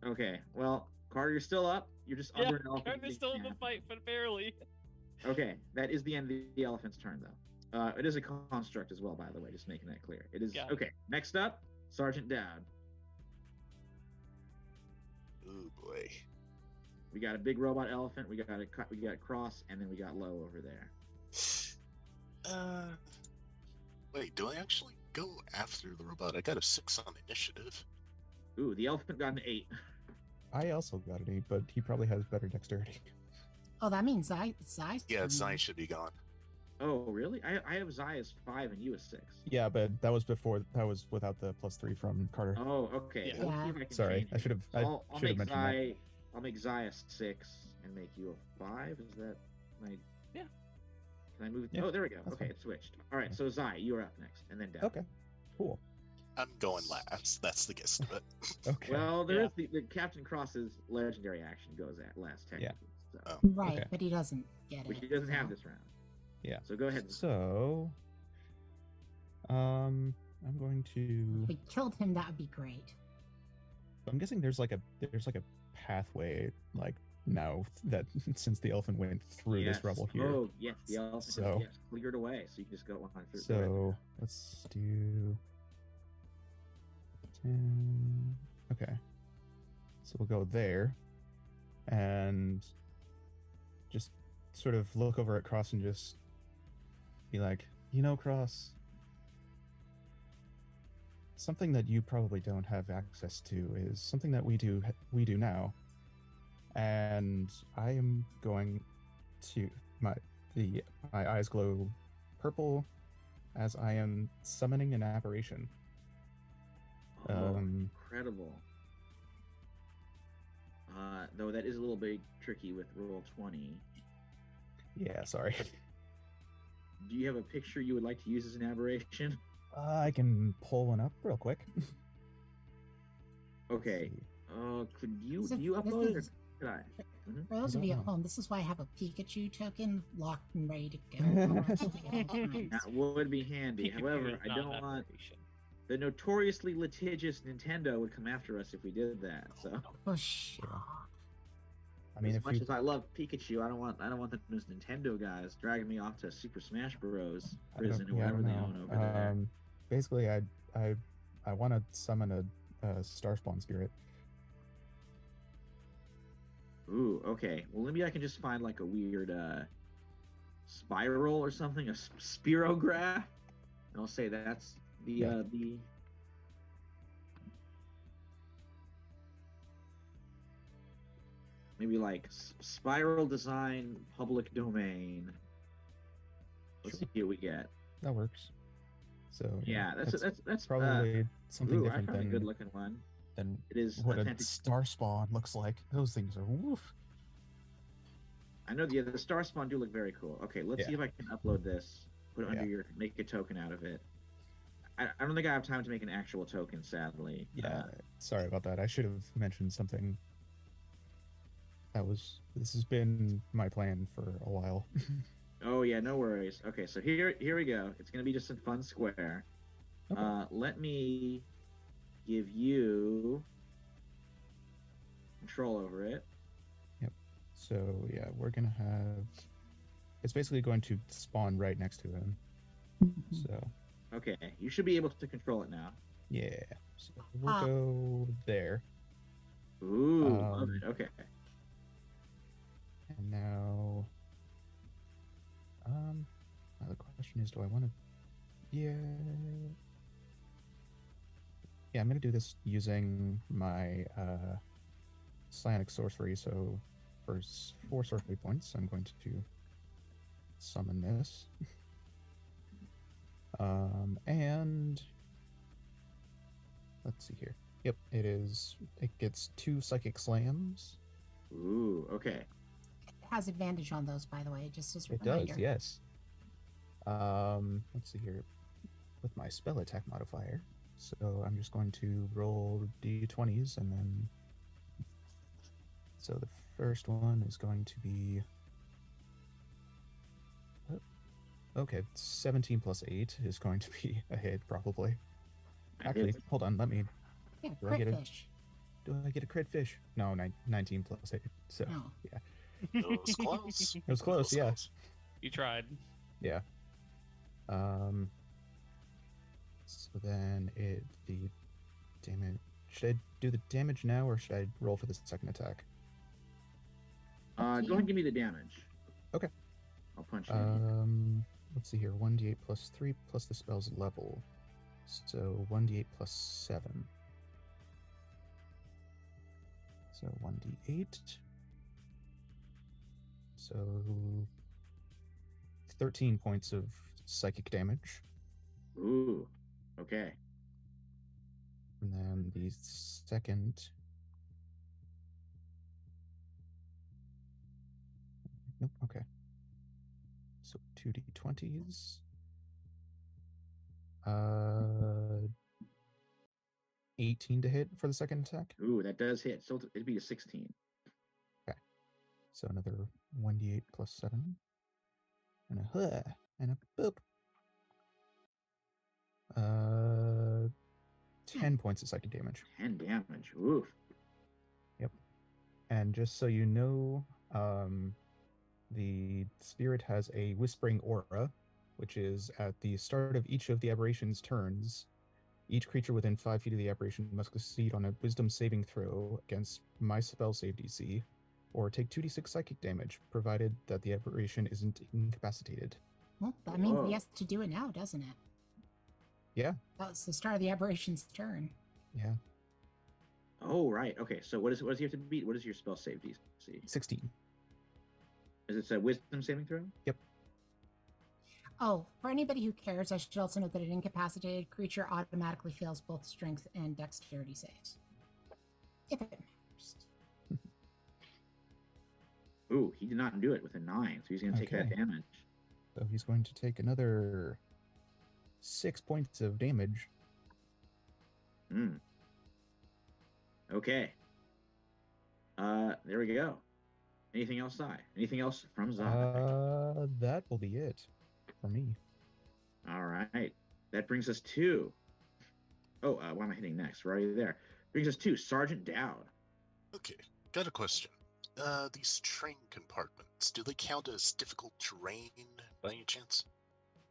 Okay, well, Carter, you're still up. You're just Yeah, under an elephant. Carter's still in the fight, but barely. Okay, that is the end of the elephant's turn, though. It is a construct as well, by the way, just making that clear. It is. Yeah. Okay, next up, Sergeant Dowd. Oh boy. We got a big robot elephant. We got Cross, and then we got Low over there. Wait, do I actually go after the robot? I got a 6 on initiative. Ooh, the elephant got an 8. I also got an 8, but he probably has better dexterity. Oh, that means Zai's Yeah, turn. Zai should be gone. Oh, really? I have Zai as 5 and you as 6. Yeah, but that was without the +3 from Carter. Oh, okay. Yeah. Let's see if I can Sorry, change I it. should have. I I'll should have make mentioned that. Zai. I'll make Zai a 6 and make you a 5. Is that my? Yeah. Can I move it? Yeah, Oh, there we go. that's Okay, fine. it switched. All right, so Zai, you are up next, and then Dowd. Okay, cool. I'm going last. That's the gist of it. Okay. Well, there Yeah. is the Captain Cross's legendary action goes at last technically. So, Oh. Right, Okay. but he doesn't get which it. he doesn't have so- this round. Yeah. So go ahead. So, I'm going to. If we killed him, that would be great. I'm guessing there's like a pathway like now that since the elephant went through Yes. this rubble here. Oh, yes, the elephant So- is cleared away, so you can just go on through. So let's do 10. Okay. So we'll go there and just sort of look over at Cross and just be like, Cross, something that you probably don't have access to is something that we do now. And I am going to my eyes glow purple as I am summoning an apparition. Oh, Um, incredible. Though that is a little bit tricky with roll 20. Yeah, sorry. Do you have a picture you would like to use as an aberration? I can pull one up real quick. Okay. Could you This is- do you this upload it or is- could I? For those of you at don't know. home, this is why I have a Pikachu token locked and ready to go. That would be handy. Pikachu However, is I not don't an want aberration. the notoriously litigious Nintendo would come after us if we did that. So Push. I mean, as if much you as I love Pikachu, I don't want those Nintendo guys dragging me off to Super Smash Bros. I don't- prison or yeah, I whatever don't they know. own over there. Basically, I want to summon a star spawn spirit. Ooh, okay. Well, maybe I can just find like a weird spiral or something, a spirograph. And I'll say that's the Yeah. the. Maybe like spiral design public domain. Let's Sure. see what we get. That works. So Yeah, that's probably something ooh, I different found a than good looking one. than It is what a authentic. star spawn looks like. Those things are woof. I know the star spawn do look very cool. Okay, let's Yeah. see if I can upload this. Put it under Yeah. your make a token out of it. I don't think I have time to make an actual token, sadly. Yeah, sorry about that. I should have mentioned something. This has been my plan for a while. Oh yeah, no worries. Okay, so here we go. It's gonna be just a fun square. Okay. Let me give you control over it. So yeah, we're gonna have. It's basically going to spawn right next to him. So Okay, you should be able to control it now. yeah, so we'll go there. Ooh, love Um, it. Okay. And now, now the question is, do I want to? Yeah, yeah, I'm gonna do this using my psionic sorcery. So for 4 sorcery points. I'm going to summon this. And let's see here. Yep, it gets 2 psychic slams. Ooh, okay. It has advantage on those, by the way, just as a It reminder. does, yes. Let's see here. With my spell attack modifier. So I'm just going to roll d20s and then. So the first one is going to be. Okay, 17 plus 8 is going to be a hit, probably. Actually, hold on, let me. Yeah, Do I crit get fish. Do I get a crit fish? No, 19 plus 8. So, No. yeah. It was close. It was close, yeah. You tried. Yeah. So then the damage. Should I do the damage now or should I roll for the second attack? Go ahead and give me the damage. Okay. I'll punch you in. Let's see here. 1d8 plus 3 plus the spell's level. So 1d8 plus 7. So 1d8. So 13 points of psychic damage. Ooh, okay. And then the second. Nope, okay. So 2d20s. 18 to hit for the second attack. Ooh, that does hit. So it'd be a 16. Okay. So another 1d8 plus 7. And a huh, and a boop. 10 points of psychic damage. 10 damage. Oof. Yep. And just so you know, the spirit has a whispering aura, which is at the start of each of the aberration's turns. Each creature within 5 feet of the aberration must succeed on a wisdom saving throw against my spell save DC, or take 2d6 psychic damage, provided that the aberration isn't incapacitated. Well, that means Whoa. he has to do it now, doesn't it? Yeah. That's the start of the aberration's turn. Yeah. Oh, right. Okay, so what does he have to beat? What is your spell save DC? 16. Is it a wisdom saving throw? Yep. Oh, for anybody who cares, I should also note that an incapacitated creature automatically fails both strength and dexterity saves. If it matters. Ooh, he did not do it with a 9, so he's going to take that Okay. damage. So he's going to take another 6 points of damage. Okay. There we go. Anything else, Zai? Anything else from Zai? That will be it for me. All right. That brings us to. Oh, what am I hitting next? We're already there. Brings us to Sergeant Dowd. Okay, got a question. These train compartments, do they count as difficult terrain by any chance?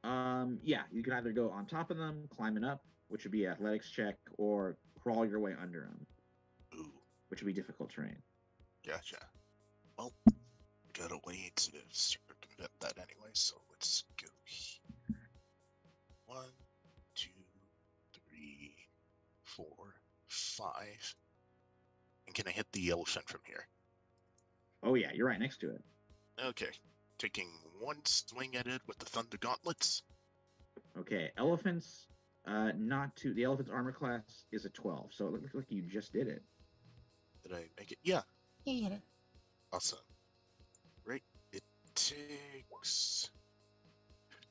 Yeah, you can either go on top of them, climbing up, which would be athletics check, or crawl your way under them, Ooh, which would be difficult terrain. gotcha. Well, got a way to circumvent that anyway, so let's go here. 1, 2, 3, 4, 5. And can I hit the elephant from here? Oh yeah, you're right next to it. Okay, taking one swing at it with the Thunder Gauntlets. Okay, elephants. The elephant's armor class is a 12, so it looks like you just did it. Did I make it? Yeah, Yeah, you hit it. awesome. Right, it takes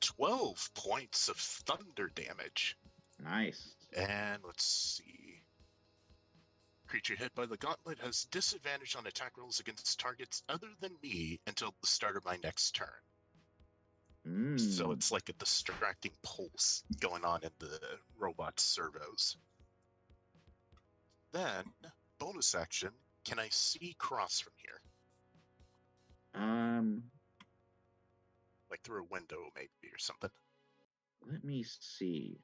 12 points of thunder damage. Nice. And let's see. Creature hit by the gauntlet has disadvantage on attack rolls against targets other than me until the start of my next turn. So it's like a distracting pulse going on in the robot's servos. Then, bonus action, can I see cross from here? Like through a window maybe or something. Let me see.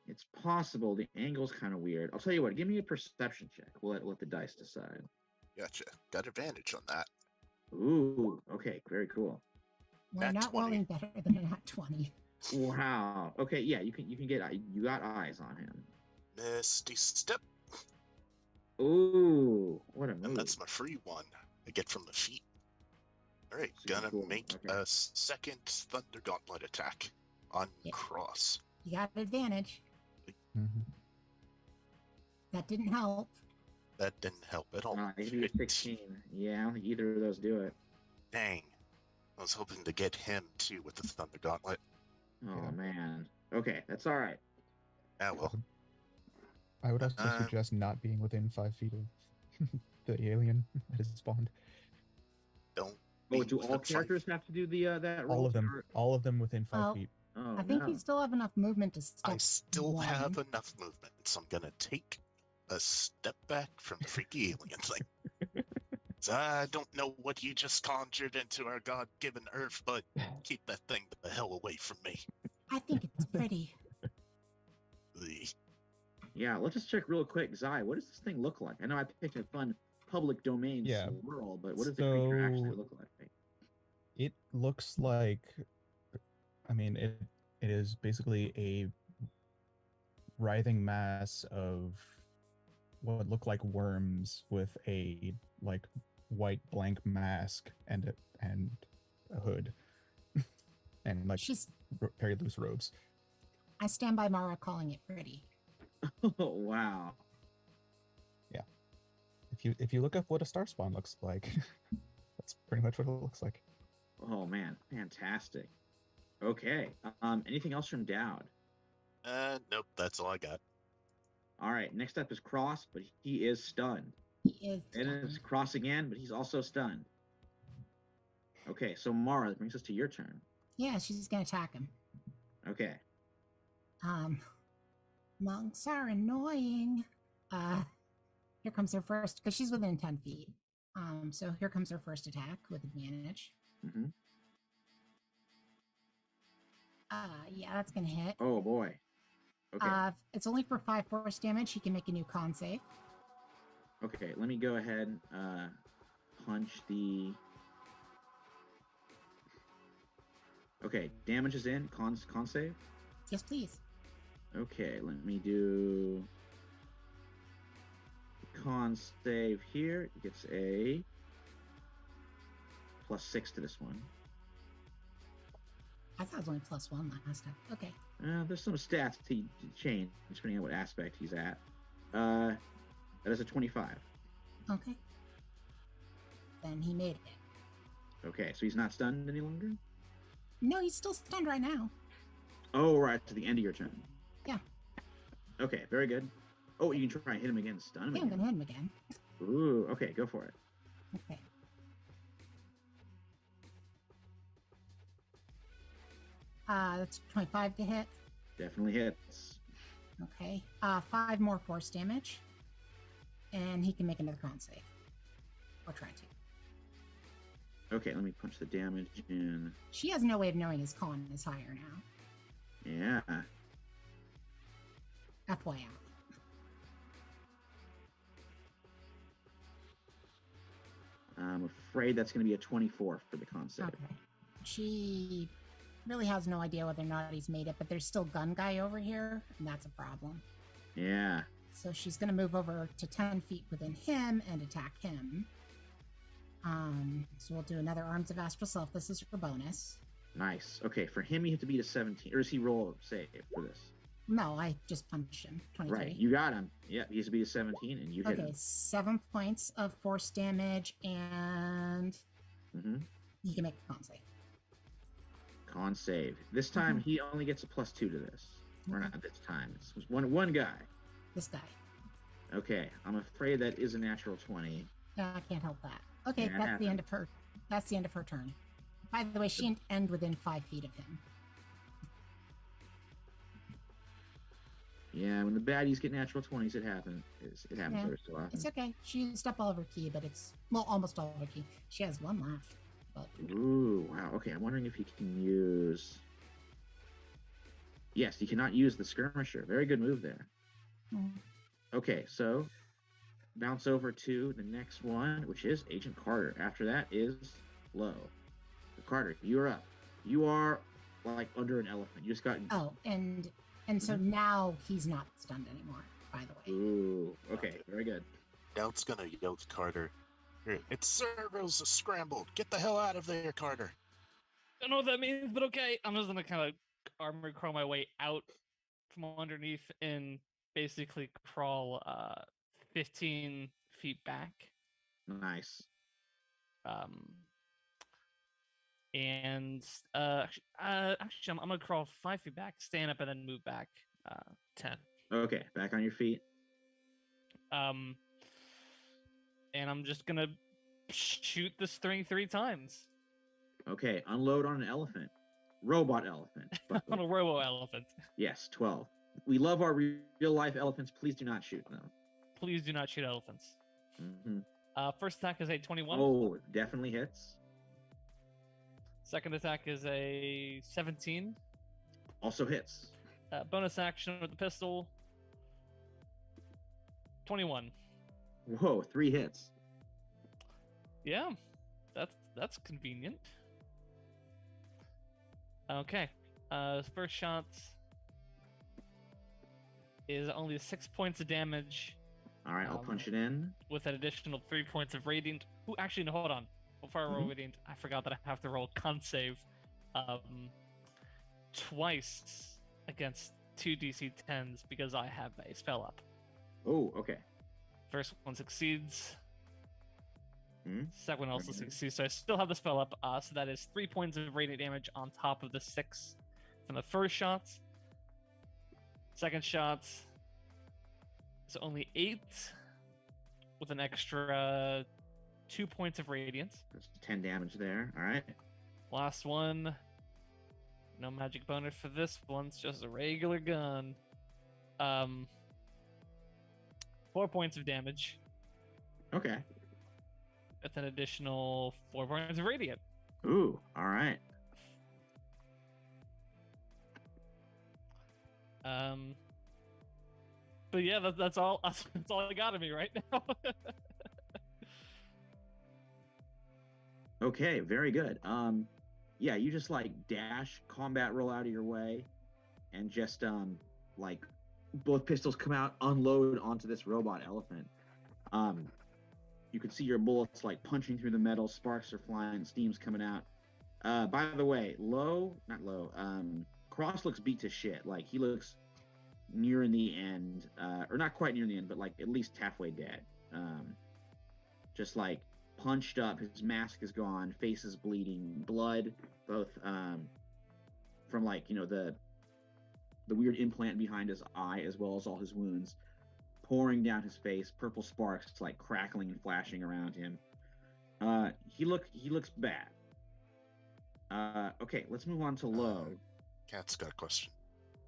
It's possible. The angle's kind of weird. I'll tell you what. Give me a perception check. We'll let the dice decide. Gotcha. Got advantage on that. Ooh. Okay. Very cool. We're Nat not 20. rolling better than a nat 20. Wow. Okay. Yeah. You got eyes on him. Misty step. Ooh. What a And that's my free one I get from the feet. Alright, Super gonna cool. make Okay. a second Thunder Gauntlet attack on Yeah. Cross. You got advantage. Mhm. That didn't help. That didn't help at all. If you get 16. Yeah, I don't think either of those do it. Dang. I was hoping to get him too with the Thunder Gauntlet. Oh, Yeah. man. Okay, that's all right. Ah, well. I would also suggest not being within 5 feet of the alien that is spawned. Don't Oh, be do within all 5 characters have to do the that roll? All of them within 5 Oh. feet. Oh, I think no. you still have enough movement to step I still one. have enough movement, so I'm gonna take a step back from the freaky alien thing. So I don't know what you just conjured into our God-given Earth, but keep that thing the hell away from me. I think it's pretty. The Yeah, let's just check real quick. Zai, what does this thing look like? I know I picked a fun public domain Yeah. swirl, but what does the creature actually So- look like? It looks like, I mean, it is basically a writhing mass of what look like worms with a like white blank mask and a hood and like She's. very loose robes. I stand by Mara calling it pretty. Oh, wow. If you look up what a star spawn looks like, that's pretty much what it looks like. Oh, man. Fantastic. Okay. Anything else from Dowd? nope, that's all I got. All right. Next up is Cross, but he is stunned. He is. And it's stunned. Cross again, but he's also stunned. Okay, so Mara, that brings us to your turn. Yeah, she's gonna attack him. Okay. Monks are annoying. Here comes her first, because she's within 10 feet. So here comes her first attack with advantage. Mm-hmm. Yeah, that's gonna hit. Oh, boy. Okay. It's only for 5 force damage. He can make a new con save. Okay, let me go ahead punch the... Okay, damage is in. Con save? Yes, please. Okay, let me do... Con save here. It gets a +6 to this one. I thought it was only +1 last time. Okay. There's some stats to change depending on what aspect he's at. That is a 25. Okay. Then he made it. Okay, so he's not stunned any longer? No, he's still stunned right now. Oh, right, to the end of your turn. Yeah. Okay, very good. Oh, you can try and hit him again and stun him Yeah, I'm again. gonna hit him again. Ooh, okay, go for it. Okay. That's 25 to hit. Definitely hits. Okay. 5 more force damage. And he can make another con save. Or try to. Okay, let me punch the damage in. She has no way of knowing his con is higher now. Yeah. FYI. I'm afraid that's going to be a 24 for the con save. Okay. She really has no idea whether or not he's made it, but there's still gun guy over here, and that's a problem. Yeah. So she's going to move over to 10 feet within him and attack him. So we'll do another Arms of Astral Self. This is for bonus. Nice. Okay, for him, you have to beat a 17. Or does he roll a save for this? No, I just punched him. 23. Right, you got him. Yeah, he has to beat a 17, and you hit Okay, him. 7 points of force damage, and Mm-hmm. he can make a con save. Con save. This time, he only gets a +2 to this. Or Okay. not this time. It's one guy. This guy. Okay, I'm afraid that is a natural 20. Yeah, I can't help that. Okay, Yeah, it that's the end happens. of her. That's the end of her turn. By the way, she didn't end within 5 feet of him. Yeah, when the baddies get natural 20s, it happens. It happens Yeah, every so often. It's okay. She used up all of her key, but it's almost all of her key. She has 1 left. But Ooh, wow. Okay, I'm wondering if he can use... Yes, he cannot use the skirmisher. Very good move there. mm, Okay, so bounce over to the next one, which is Agent Carter. After that is Low. Carter, you're up. You are like under an elephant. You just got... oh, and so now he's not stunned anymore. By the way. Ooh, okay, very good. Doubt's gonna yell to Carter. Its servos are scrambled. Get the hell out of there, Carter. I don't know what that means, but okay. I'm just gonna kind of armor crawl my way out from underneath and basically crawl 15 feet back. Nice. Um, and actually, I'm gonna crawl 5 feet back, stand up, and then move back 10. Okay, back on your feet. And I'm just gonna shoot this thing 3 times Okay, unload on an elephant. Robot elephant. by the on a way. robo elephant. Yes, 12. We love our real life elephants. Please do not shoot them. Please do not shoot elephants. Hmm. First attack is a 21. Oh, definitely hits. Second attack is a 17. Also hits. Bonus action with the pistol. 21. Whoa, 3 hits. Yeah, that's convenient. Okay. First shot is only 6 points of damage All right, I'll punch it in. with an additional 3 points of radiant. Ooh, actually, no, hold on. Before I roll Mhm. radiant, I forgot that I have to roll con save twice against 2 DC 10s because I have a spell up. Oh, okay. First one succeeds. Hmm. Second one also Very good. succeeds. So I still have the spell up. So that is 3 points of radiant damage on top of the 6 from the first shot. Second shot is only 8 with an extra 2 points of radiant. That's 10 damage there. All right. Last one. No magic bonus for this one. It's just a regular gun. 4 points of damage Okay. with an additional 4 points of radiant. Ooh, all right. But yeah, that's all. That's all I got of me right now. Okay, very good. Yeah, you just like dash, combat roll out of your way, and just like both pistols come out, unload onto this robot elephant. You can see your bullets like punching through the metal, sparks are flying, steam's coming out. By the way, Cross looks beat to shit. Like he looks nearing the end, or not quite near the end, but like at least halfway dead. Just like punched up, his mask is gone, face is bleeding, blood both from like the weird implant behind his eye as well as all his wounds pouring down his face, purple sparks like crackling and flashing around him. He looks bad. Okay, let's move on to Low. Cat's got a question.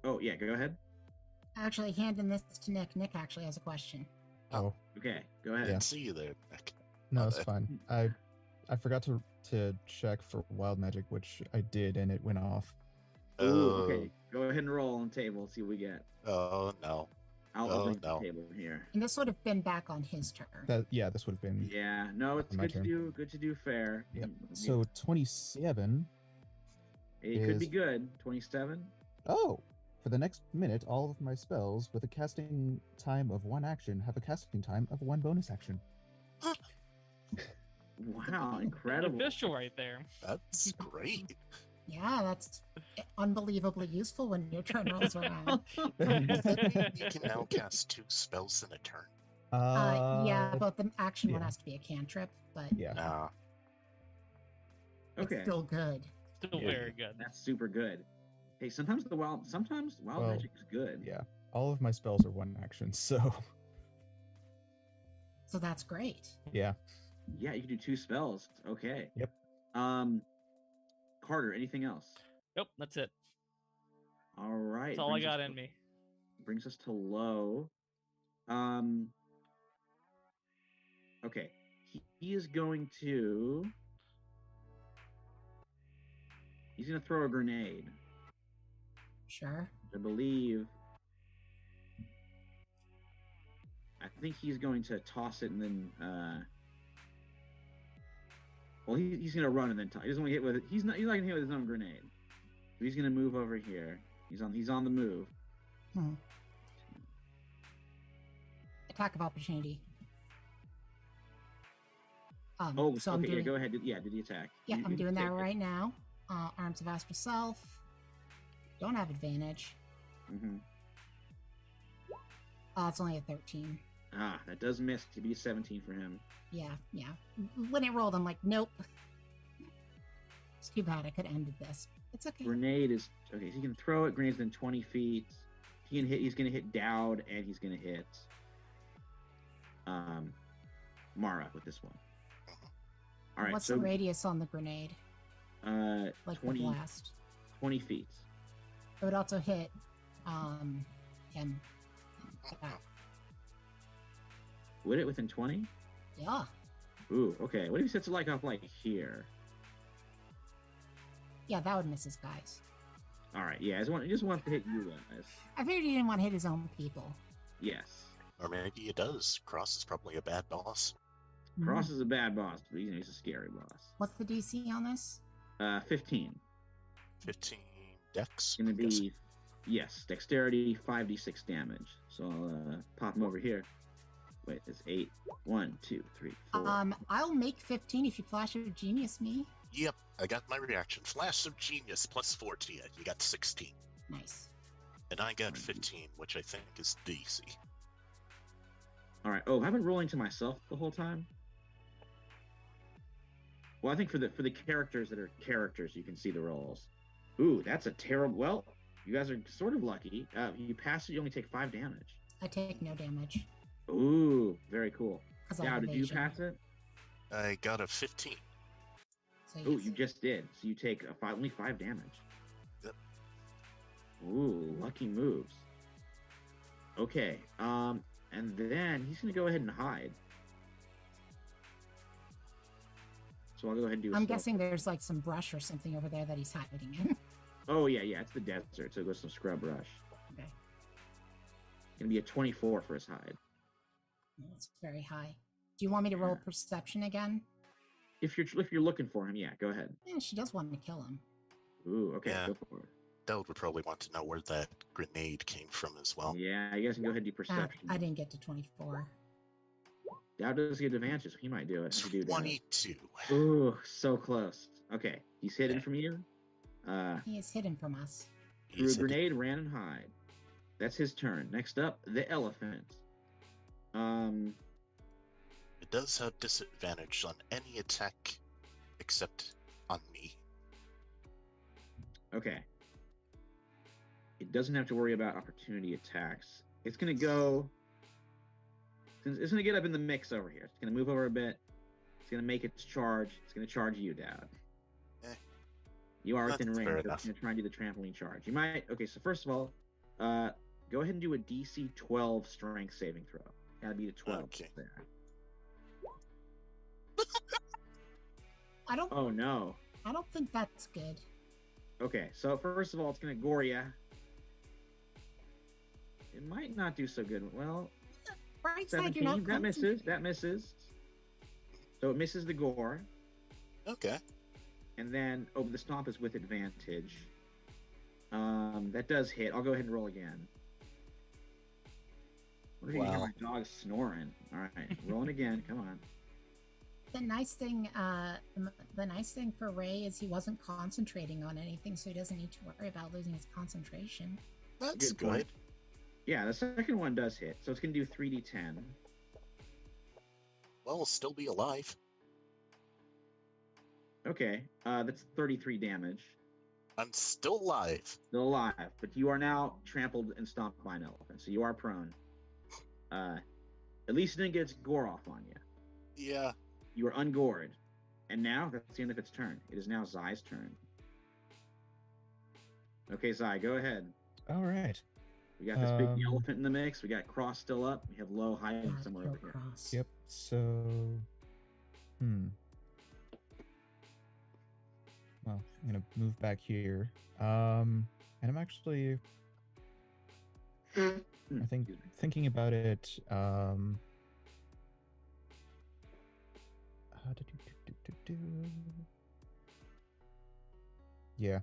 Oh yeah, go ahead. Actually, handing this to Nick. Nick actually has a question. Oh, Okay, go ahead. Yeah. See you there, Nick. no, it's fine. I forgot to check for wild magic, which I did, and it went off. Ooh, okay. Go ahead and roll on the table. See what we get. Oh no. I'll Oh, bring no. the table here. And this would have been back on his turn. This would have been. Yeah, no, it's My good turn. to do fair. Yep. Mm, So 27. it could be is- good. 27. Oh, for the next minute, all of my spells with a casting time of 1 action have a casting time of 1 bonus action. Wow, incredible. Official right there. That's great. Yeah, that's unbelievably useful when your turn rolls around. You can now cast 2 spells in a turn. Yeah, but the action one yeah. has to be a cantrip, but Yeah. Nah. it's Okay, still good. Still Yeah. very good. that's super good. Hey, sometimes wild Well, magic is good. Yeah. All of my spells are 1 action, so So that's great. yeah. Yeah, you can do 2 spells. Okay. Yep. Carter, anything else? Nope, that's it. All right. That's all I brings us got to- in me. Brings us to Low. Okay. He is going to. He's going to throw a grenade. Sure. I believe. I think he's going to toss it and then. Well, he's going to run and then toss. He doesn't want to hit with it. He's not going to hit with his own grenade. So he's going to move over here. He's on the move. Hmm. Attack of opportunity. Oh, so okay. I'm doing, Yeah, go ahead. Yeah, do the attack. Yeah, You I'm doing that take it. right now. Arms of Astral Self. Don't have advantage. Mhm. It's only a 13. Ah, that does miss. To be 17 for him. Yeah. When it rolled, I'm like, nope. It's too bad. I could have ended this. It's okay. Grenade is okay. So he can throw it. Grenade's within 20 feet. He can hit. He's gonna hit Dowd, and he's gonna hit Mara with this one. All right. What's so the radius on the grenade? Like 20, the blast. 20 feet. It would also hit him. Would it within 20? Yeah. Ooh, okay. What if he sets it like up like here? Yeah, that would miss his guys. All right. Yeah, he just wants to hit you guys. I figured he didn't want to hit his own people. Yes. Or maybe it does. Cross is probably a bad boss. Cross is a bad boss, but he's a scary boss. What's the DC on this? 15. 15 dex. Gonna I'm guessing. be, yes, dexterity, 5d6 damage. So I'll pop him over here. Wait, it's 8. 1, 2, 3, 4. I'll make 15 if you flash of genius me. Yep, I got my reaction. Flash of Genius plus 4 to you. You got 16. Nice. And I got 15, which I think is DC. All right. Oh, I've been rolling to myself the whole time. Well, I think for the characters that are characters, you can see the rolls. Ooh, that's a terrible. Well, you guys are sort of lucky. You pass it, you only take 5 damage. I take no damage. Ooh, very cool. 'Cause I Now, have did you evasion. pass it? I got a 15. So Ooh, yes. you just did. So you take only 5 damage. Yep. Ooh, lucky moves. Okay. And then he's gonna go ahead and hide. So I'll go ahead and do. I'm guessing there's like some brush or something over there that he's hiding in. Oh yeah, it's the desert, so it goes some scrub brush. Okay. Gonna be a 24 for his hide. That's very high. Do you want me to roll Yeah. perception again? If you're looking for him, yeah, go ahead. Yeah, she does want to kill him. Ooh, okay, Yeah. go for it. Dowd would probably want to know where that grenade came from as well. Yeah, you guys can go ahead and do perception. I didn't get to 24. Dow does get advantages. He might do it. If you do that. 22. Ooh, so close. Okay, he's hidden Yeah. from you. He is hidden from us. Threw a He's hidden. grenade, ran and hide. That's his turn. Next up, the elephant. It does have disadvantage on any attack except on me. Okay. It doesn't have to worry about opportunity attacks. It's gonna go. It's gonna get up in the mix over here. It's gonna move over a bit. It's gonna make its charge. It's gonna charge you, Dad. Eh, You are that's within fair range. It's enough. gonna try and do the trampoline charge. You might. Okay, so first of all, go ahead and do a DC 12 strength saving throw. Gotta be the 12 Okay. there. I don't. Oh no. I don't think that's good. Okay, so first of all, it's gonna gore ya. It might not do so good. Well, Right side, you're 17. not. That misses. That misses. So it misses the gore, Okay. and then the stomp is with advantage. That does hit. I'll go ahead and roll again. What if you hear Wow. my dog snoring? All right, rolling again. Come on. The nice thing, the nice thing for Ray is he wasn't concentrating on anything, so he doesn't need to worry about losing his concentration. That's Good point. good. Yeah, the second one does hit, so it's gonna do 3d10. Well, we'll still be alive. Okay, that's 33 damage. I'm still alive. Still alive, but you are now trampled and stomped by an elephant, so you are prone. At least it didn't get its gore off on you. Yeah. You are ungored. And now, that's the end of its turn. It is now Zai's turn. Okay, Zai, go ahead. All right. We got this big elephant in the mix. We got Cross still up. We have Low hiding God, somewhere kill over here. Cross. Yep. So, well, I'm gonna move back here. And I'm actually, I think, Excuse me. thinking about it. Yeah.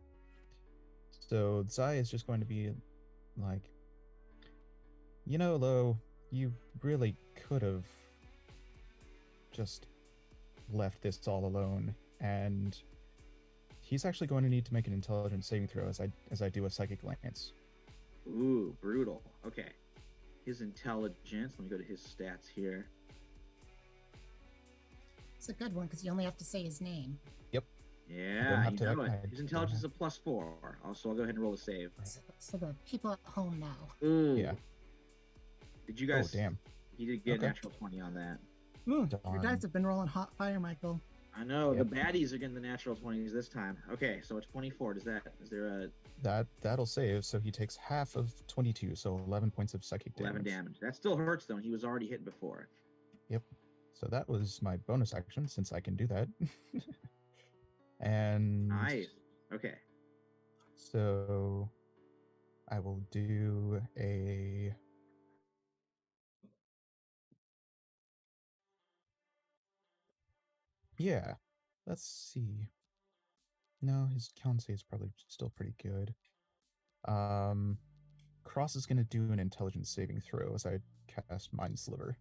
So Zai is just going to be like, Lo, you really could have just left this all alone, and he's actually going to need to make an intelligence saving throw as I do a psychic glance. Ooh, brutal. Okay. His intelligence. Let me go to his stats here. It's a good one because you only have to say his name. Yeah, have you to- know it. I His don't intelligence is have- a +4. Also, I'll go ahead and roll a save. So the people at home know. Ooh. Yeah. Did you guys? Oh, damn. He did get a Okay. natural 20 on that. Your Darn. dice have been rolling hot fire, Michael. I know Yep. the baddies are getting the natural 20s this time. Okay, so it's 24. Is there a That'll save, so he takes half of 22, so 11 points of psychic 11 damage. damage? That still hurts though. And he was already hit before. Yep. So that was my bonus action, since I can do that. And Nice. Okay. so I will do a yeah. Let's see. No, his con save is probably still pretty good. Cross is gonna do an intelligence saving throw as I cast Mind Sliver.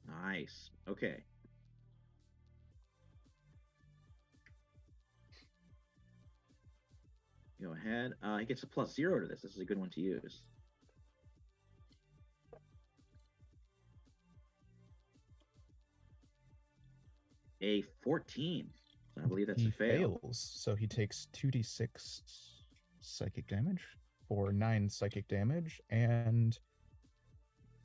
Nice. Okay. Go ahead. He gets a +0 to this. This is a good one to use. A 14. So I believe that's He a fail. fails, so he takes 2d6 psychic damage for 9 psychic damage, and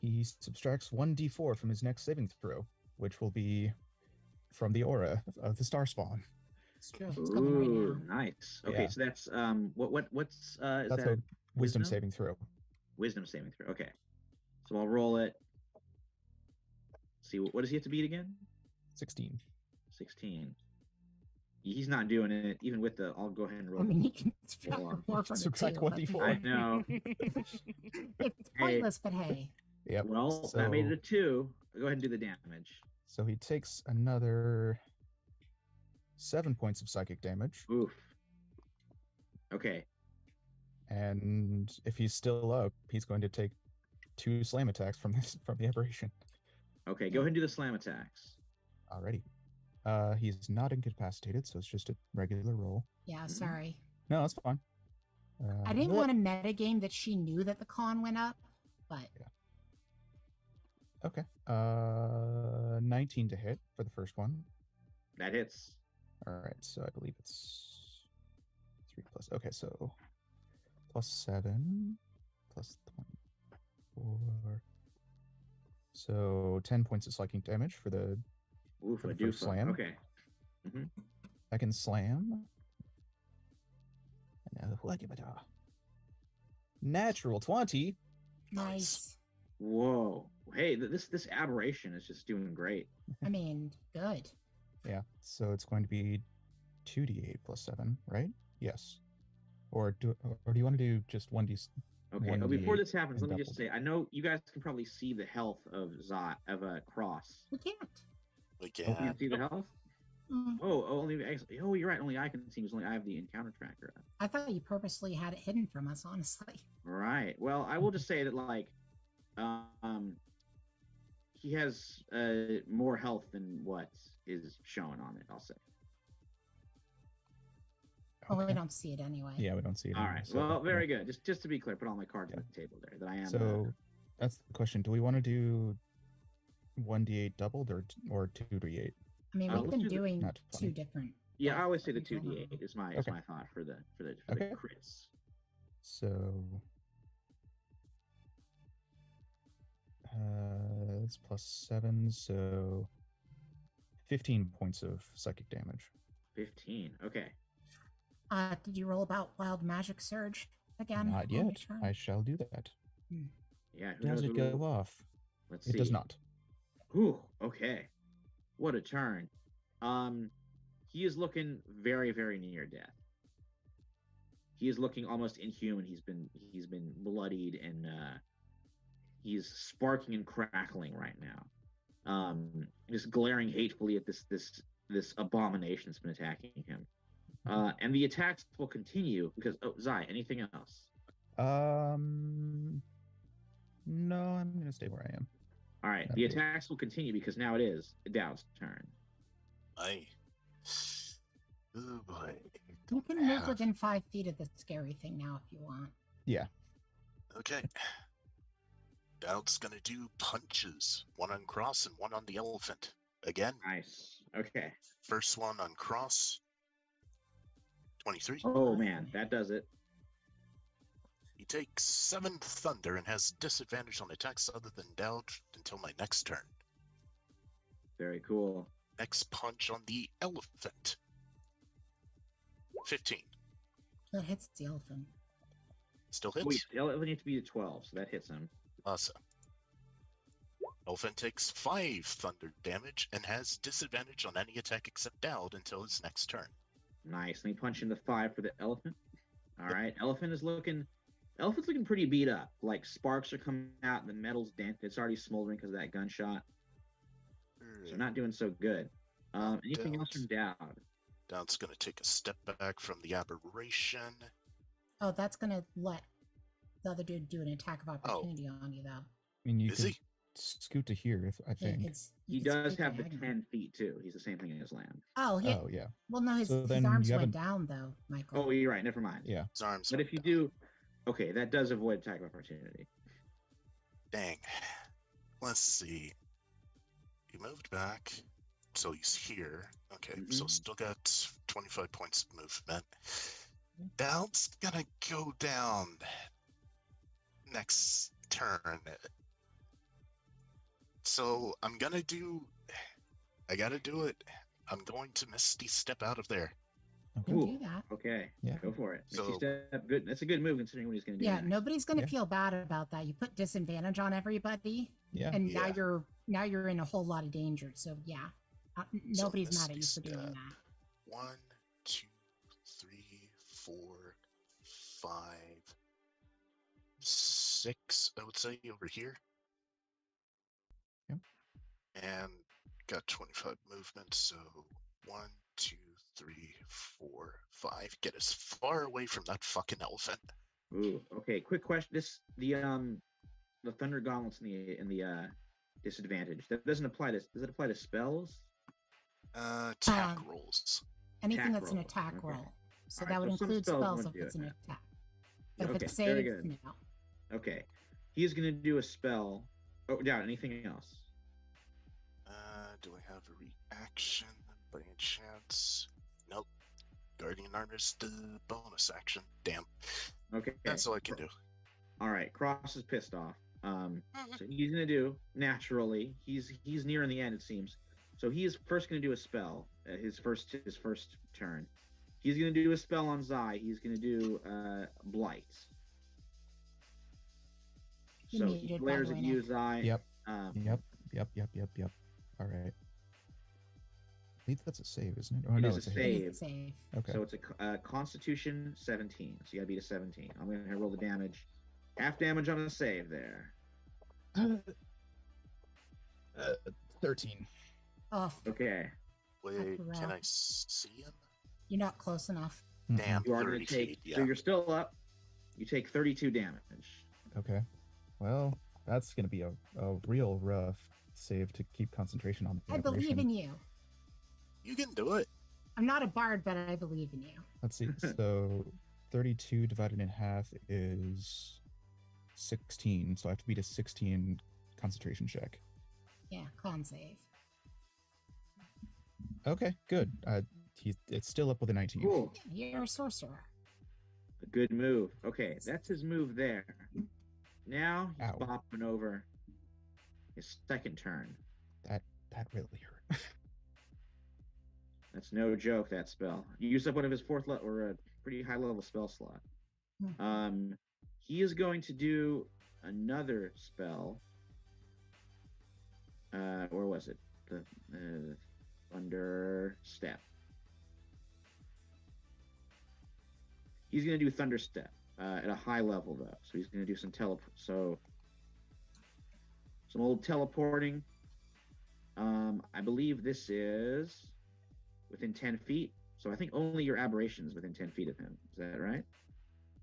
he subtracts 1d4 from his next saving throw, which will be from the aura of the star spawn. It's true. It's coming right Ooh, now. nice. Okay, Yeah. so that's what's is That's that a wisdom wisdom? saving throw. Wisdom saving throw. Okay. So I'll roll it. See what does he have to beat again? 16. 16. He's not doing it, even with the. I'll go ahead and roll. I mean, you can subtract Four. 4 from it Subtract too. 1d4. I know. It's pointless, but hey. Yep. Well, that made it a 2. Go ahead and do the damage. So he takes another 7 points of psychic damage, Oof. Okay. and if he's still up, he's going to take 2 slam attacks from the aberration. Okay. Go ahead and do the slam attacks. Alrighty. He's not incapacitated, so it's just a regular roll. Yeah, sorry. No, that's fine. I didn't want to metagame that she knew that the con went up, but Okay. 19 to hit for the first one. That hits. All right, so I believe it's 3 plus. Okay, so +7 plus 24. So 10 points of psychic damage for the Oof, For a the first doofa. slam? Okay. second slam. Natural 20. nice. Whoa. Hey, this aberration is just doing great. I mean, good. Yeah, so it's going to be 2d8 plus 7, right? Yes. Or do you want to do just 1d? Okay. Oh, before this happens, and let me just say, I know you guys can probably see the health of Cross. We can't. We Oh, you can. can see the health? Mm, Oh, you're right. Only I can see because only I have the encounter tracker up. I thought you purposely had it hidden from us, honestly. Right. Well, I will just say that he has more health than what is shown on it. I'll say. Well, we Okay. don't see it anyway. Yeah, we don't see it. All anymore, right. so, Well, very yeah. good. Just to be clear, put all my cards on the table there. That I am. So that's the question. Do we want to do 1d8 doubled or 2d8? I mean, let's we've been do the- doing Not two 20. different. yeah, I always say the Okay. 2d8 is my Okay. thought for the Okay. crits. So it's +7, so 15 points of psychic damage. 15. Okay. Did you roll about Wild Magic Surge again? Not on your yet. turn? I shall do that. Yeah. Who Does knows it what go off? Let's It see. does not. Whew, okay. What a turn. He is looking very, very near death. He is looking almost inhuman. He's been bloodied and he's sparking and crackling right now. Just glaring hatefully at this abomination that's been attacking him. And the attacks will continue because Zai, anything else? No, I'm gonna stay where I am. All right, That'd the be it. attacks will continue because now it is Dowd's turn. I. Oh boy. You can I move have- within 5 feet of the scary thing now if you want. Yeah. Okay. Dowd's gonna do punches. One on Cross and one on the elephant. Again, Nice. Okay. first one on Cross. 23. Oh man, that does it. He takes 7 thunder and has disadvantage on attacks other than Dowd until my next turn. Very cool. Next punch on the elephant. 15. That hits the elephant. Still Wait, hits. the elephant needs to be a 12, so that hits him. Awesome. Elephant takes 5 thunder damage and has disadvantage on any attack except Dowd until his next turn. Nice. Let me punch into 5 for the elephant. All right. Elephant's looking pretty beat up. Like sparks are coming out, the metal's dent. It's already smoldering because of that gunshot. So not doing so good. Anything else from Dowd? Dowd's gonna take a step back from the aberration. Oh, that's gonna let the other dude do an attack of opportunity on you, though. I mean, you Is can he? scoot to here, I Yeah, think. He you could does scoot have the diagonally. 10 feet too. He's the same thing as Lamb. Oh, yeah. Oh, yeah. Well, no, his, So his then arms you went haven't- down, though, Michael. Oh, you're right. Never mind. Yeah. His arms. But went if you down. do, okay, that does avoid attack of opportunity. Dang. Let's see. He moved back, so he's here. Okay, so Mhm. still got 25 points of movement. Dowd's gonna go down next turn. So I'm gonna do. I gotta do it. I'm going to Misty Step out of there. You Okay. can Ooh. do that. Okay, Yeah. go for it. Misty So- Step, good. That's a good move considering what he's going to do. Yeah, next. nobody's gonna Yeah. feel bad about that. You put disadvantage on everybody, Yeah. and now Yeah. you're in a whole lot of danger. So yeah, nobody's mad at you Misty for doing Step. that. 1, 2, 3, 4, 5, 6, I would say, over here. Yep. And got 25 movement, so 1, 2, 3, 4, 5. Get as far away from that fucking elephant. Ooh, okay. Quick question. The Thunder Gauntlets in the disadvantage. That doesn't apply to. Does it apply to spells? Attack rolls. Anything Attack that's an roll, attack okay. roll. So Alright, that would so some include spells spells wouldn't if do it's it an then. attack. But Okay, if it's very saved, good. no. Okay. He's going to do a spell. Oh, Dowd, anything else? Do I have a reaction by any chance? Nope. Guardian Armor's the bonus action. Damn. Okay. That's all I can do. All right. Cross is pissed off. So he's gonna do naturally. He's nearing the end, it seems. So he is first gonna do a spell. His first turn. He's gonna do a spell on Zai. He's gonna do blight. You So muted, he by the glares way, at you, Nick. Zai. Yep. Um, Yep. All right. I believe that's a save, isn't it? Or It no, is it's a a save. hit. It's save. Okay. So it's a Constitution 17. So you gotta beat a 17. I'm gonna roll the damage. Half damage on a save there. 13. Oh, Okay. Wait, rough. can I see him? you're not close enough. Damn, You are gonna 30 take. feet, yeah. So you're still up. You take 32 damage. Okay. Well, that's going to be a real rough save to keep concentration on the I believe aberration. in you. You can do it. I'm not a bard, but I believe in you. Let's see. So 32 divided in half is 16. So I have to beat a 16 concentration check. Yeah, con save. Okay, good. It's still up with a 19. Cool. Yeah, you're a sorcerer. A good move. Okay, that's his move there. Now he's Ow. bopping over his second turn. That really hurt. That's no joke, that spell. You used up one of his fourth level or a pretty high level spell slot. Hmm. He is going to do another spell. Where was it? The Thunder Step. He's going to do Thunder Step at a high level, though. So he's going to do some some old teleporting. I believe this is within 10 feet. So I think only your aberration is within 10 feet of him. Is that right?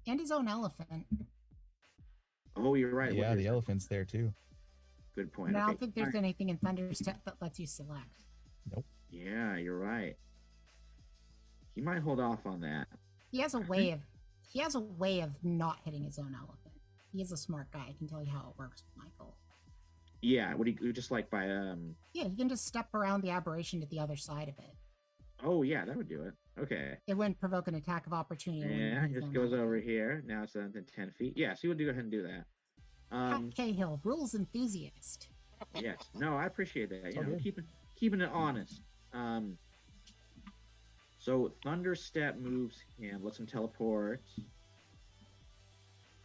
And his own elephant. Oh, you're right. Yeah, What the is- elephant's there too. Good point. And I Okay. don't think there's All right. anything in Thunderstep that lets you select. Yeah, you're right. He might hold off on that. He has a way of not hitting his own elephant. He is a smart guy. I can tell you how it works, Michael. Yeah, would he just like by Yeah, he can just step around the aberration to the other side of it. Oh yeah, that would do it. Okay. It wouldn't provoke an attack of opportunity. Yeah, it just goes over here. Now it's 10 feet. Yeah, so he would go ahead and do that. Pat Cahill, rules enthusiast. Yes. No, I appreciate that. It's You all know, good. keeping it honest. So Thunderstep moves him, lets him teleport.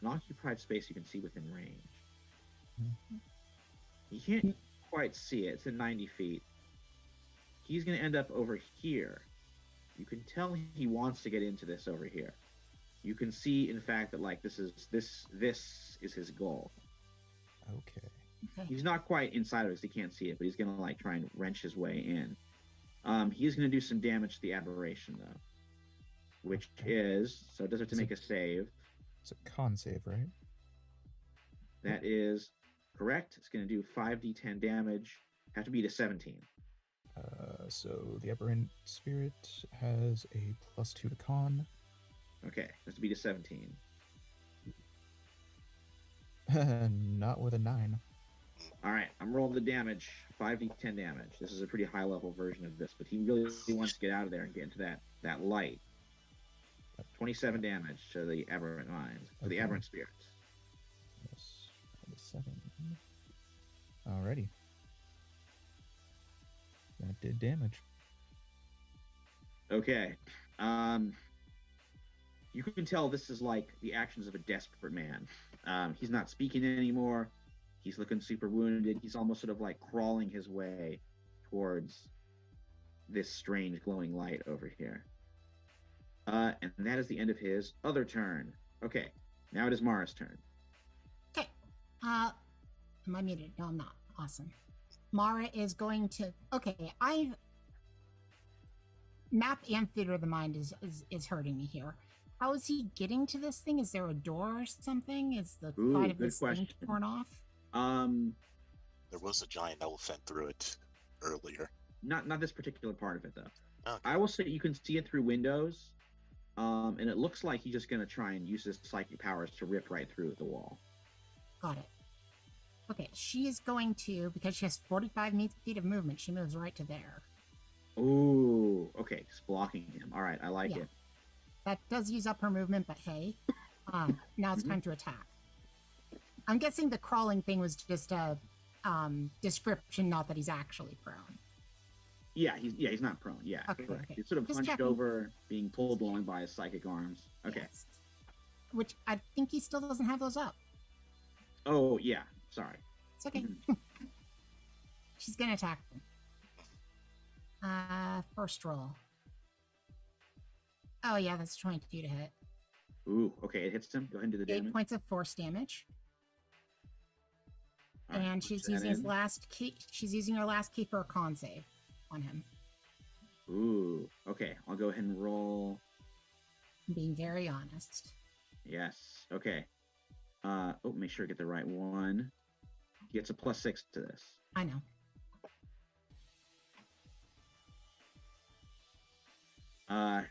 An occupied space you can see within range. You can't quite see it. It's at 90 feet. He's going to end up over here. You can tell he wants to get into this over here. You can see, in fact, that like this is his goal. Okay. Okay. He's not quite inside of it, so he can't see it, but he's gonna like try and wrench his way in. He's gonna do some damage to the aberration though, which is so it does have to make a save. It's a con save, right? That is correct. It's gonna do 5d10 damage. Have to beat a 17. So the aberrant spirit has a +2 to con. Okay, has to beat a 17. Not with a 9. All right, I'm rolling the damage. 5d10 damage. This is a pretty high level version of this, but he really wants to get out of there and get into that light. 27 damage to the aberrant mind, to the Okay. aberrant spirits. Yes, 7. Alrighty. That did damage. Okay. You can tell this is like the actions of a desperate man. He's not speaking anymore. He's looking super wounded. He's almost sort of like crawling his way towards this strange glowing light over here. And that is the end of his other turn. Okay, now it is Mara's turn. Okay. Am I muted? No, I'm not. Awesome. Mara is going to. Okay, map and theater of the mind is hurting me here. How is he getting to this thing? Is there a door or something? Is the side of good this question. thing torn off? There was a giant elephant through it earlier. Not this particular part of it though. Okay. I will say you can see it through windows, and it looks like he's just going to try and use his psychic powers to rip right through the wall. Got it. Okay, she is going to, because she has 45 feet of movement, she moves right to there. Ooh, okay, it's blocking him. All right, I like Yeah. it. That does use up her movement, but hey, now it's time to attack. I'm guessing the crawling thing was just a description, not that he's actually prone. Yeah, he's not prone. Yeah, Okay, correct. okay. He's sort of Just hunched checking. over, being pulled along by his psychic arms. Okay. Yes. Which I think he still doesn't have those up. Oh yeah, sorry. It's okay. Mhm. She's gonna attack them. First roll. Oh yeah, that's 22 to hit. Ooh, okay, it hits him. Go ahead and do the 8 damage. points of force damage. All right, And push she's that using his in. last key. She's using her last key for a con save on him. Ooh, okay. I'll go ahead and roll. I'm being very honest. Yes. Okay. Make sure I get the right one. He gets a +6 to this. I know.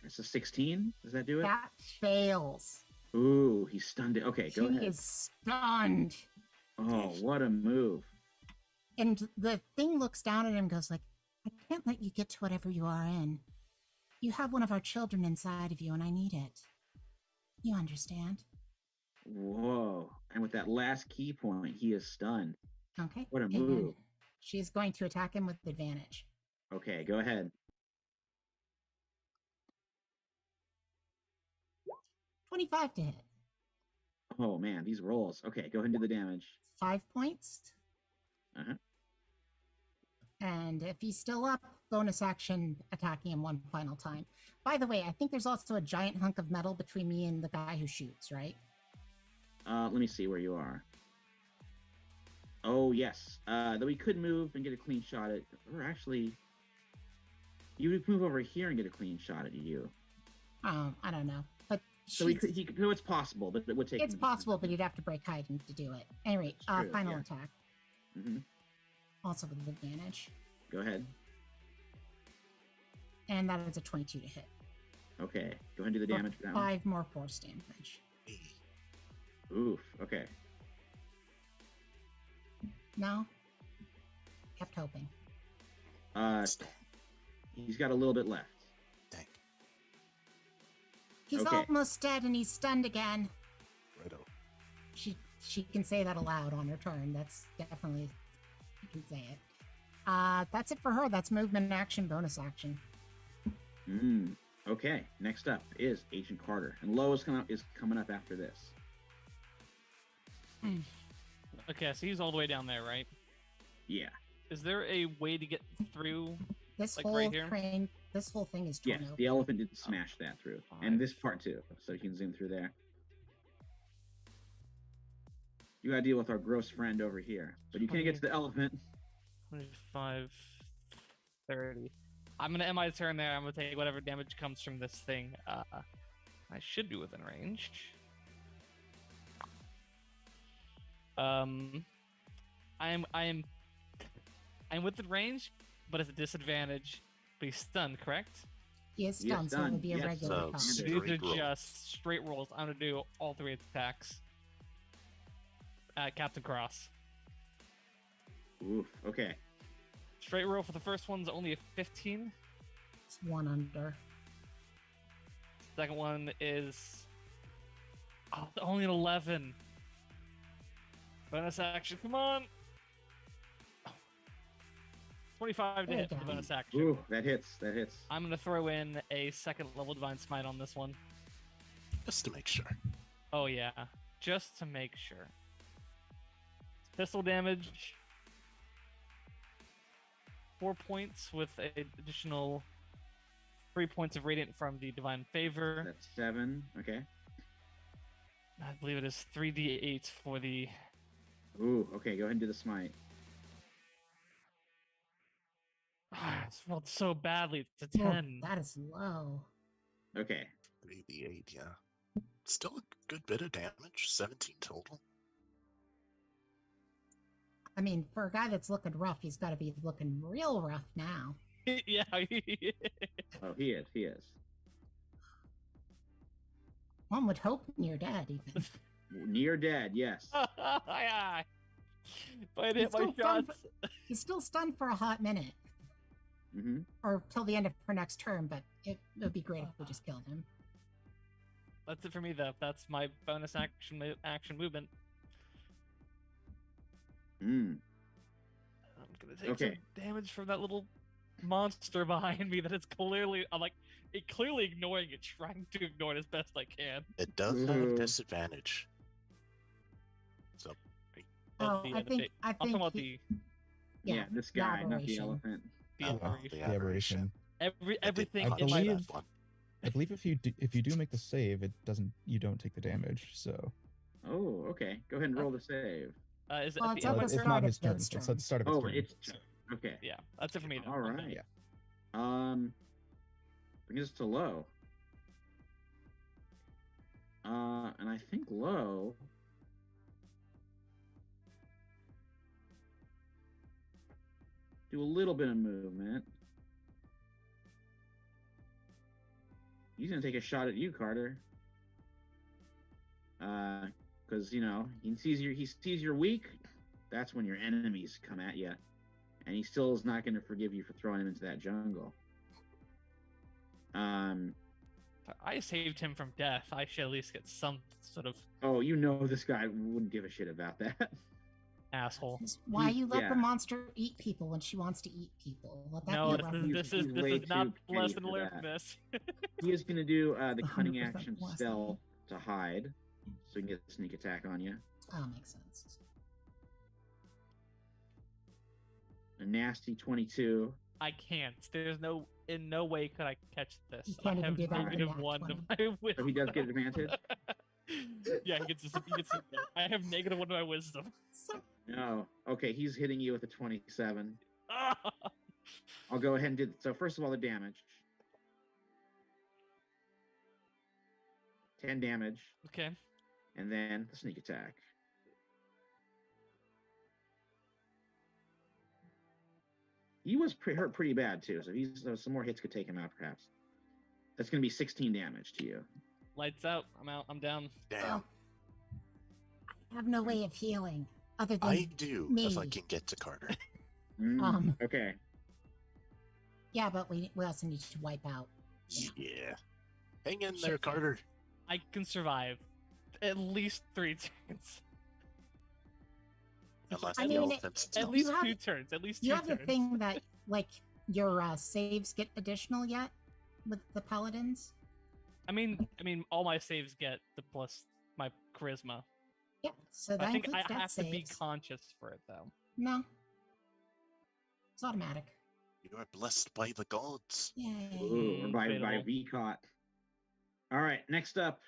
It's a 16. Does that do it? That fails. Ooh, he's stunned. Okay, go He ahead. is stunned. Oh, what a move. And the thing looks down at him and goes like, I can't let you get to whatever you are in. You have one of our children inside of you and I need it. You understand? Whoa. And with that last key point, he is stunned. Okay. What a and move. She's going to attack him with advantage. Okay, go ahead. 25 to hit. Oh man, these rolls. Okay, go ahead and do the damage. 5 points. Uh-huh. And if he's still up, bonus action attacking him one final time. By the way, I think there's also a giant hunk of metal between me and the guy who shoots, right? Let me see where you are. Oh yes. Though he could move and get a clean shot at, or actually, you would move over here and get a clean shot at you. I don't know. But So he could, no, it's possible, but it would take. it's possible, but he'd have to break hiding to do it. Anyway, It's true, final yeah. attack. Hmm. Also with advantage. Go ahead. And that is a 22 to hit. Okay, go ahead and do the For damage for that one. 5 more force damage. Oof. Okay. No? Kept hoping. He's got a little bit left. Dang. He's Okay. almost dead and he's stunned again. Righto. She can say that aloud on her turn. That's definitely, you can say it. That's it for her. That's movement, action, bonus action. Okay. Next up is Agent Carter, and Lo is coming up after this. Okay, so he's all the way down there, right? Yeah. Is there a way to get through? This Like whole right here? train, this whole thing is torn Yes. open. The elephant did smash that through, and Five. this part too. So you can zoom through there. You gotta deal with our gross friend over here, but you can't get to the elephant. 25, 30. I'm gonna end my turn there. I'm gonna take whatever damage comes from this thing. I should be within range. I'm within range, but it's a disadvantage. But he's stunned, correct? He is Yes, stunned, so it done. would be a Yes, regular so combat. straight These are roll. just straight rolls. I'm gonna do all 3 attacks. Captain Cross. Oof. Okay. Straight roll for the first one's only a 15. It's 1 under. Second one is only an 11. Bonus action, come on! 25 to There hit you for the go. bonus action. Ooh, that hits. That hits. I'm gonna throw in a second level Divine Smite on this one. Just to make sure. Oh yeah, just to make sure. Pistol damage. 4 points with an additional 3 points of radiant from the Divine Favor. That's 7. Okay. I believe it is 3d8 for the. Ooh. Okay. Go ahead and do the smite. It's rolled so badly. It's a Oh, 10. that is low. Okay. 3d8, yeah. Still a good bit of damage. 17 total. I mean, for a guy that's looking rough, he's got to be looking real rough now. Yeah. Oh, he is. He is. One would hope near dead, even. Near dead. Yes. Yeah. If I had hit He's my still stunned shots. He's still stunned for a hot minute, Mm-hmm. or till the end of her next turn, but it would be great if we just killed him. That's it for me, though. That's my bonus action movement. Mm. I'm gonna take Okay. some damage from that little monster behind me that it's clearly, it clearly ignoring it, trying to ignore it as best I can. It does Ooh. have disadvantage. So, Oh, The I think I'm talking about he- Yeah. This guy, not the aberration. elephant. the Oh, aberration. the The aberration. Everything I I in my believe- that one. I believe if you do make the save, you don't take the damage. So Oh, okay. Go ahead and roll the save. is it Well, at it's the end at of the my it's turn? not his of turn. its It's turn. at the start of his Oh, turn. it's okay. Yeah, that's it for me. Though. All I'm done. right. Yeah. Brings us to Low. And I think Low. Do a little bit of movement. He's gonna take a shot at you, Carter. Because he sees you're weak. That's when your enemies come at you, and he still is not gonna forgive you for throwing him into that jungle. I saved him from death. I should at least get some sort of Oh, this guy wouldn't give a shit about that. asshole. This is why you let yeah. the monster eat people when she wants to eat people. Let that No, be a this reference. is He's way not too the lesson petty to for learn that. from this. He is gonna do the cunning 100% action lesson. stealth to hide, so he can get a sneak attack on you. Oh, makes sense. A nasty 22. I can't. There's in no way could I catch this. You can't I even have do that with a negative nat 1 to 20. my wisdom. So he does get advantage. Yeah, he gets. I have negative 1 to my wisdom. So, No. Okay, he's hitting you with a 27. I'll go ahead and do. So first of all, the damage. 10 damage, Okay. and then the sneak attack. he was hurt pretty bad too. So some more hits could take him out, perhaps. That's going to be 16 damage to you. Lights out. I'm out. I'm down. Damn. I have no way of healing other than I do, me. if I can get to Carter. Okay. Yeah, but we also need to wipe out. Yeah. Hang in Shit. there, Carter. I can survive at least 3 turns. Unless I the mean, elephants At don't. least have- 2 turns. At least 2 You have the turns. thing that like your saves get additional yet with the paladins? I mean, all my saves get the plus my charisma. Yeah. So that I think I includes death have to be saves. conscious for it though. No. It's automatic. You are blessed by the gods. Yay. Ooh, or by Debatable. VCOT. All right, next up.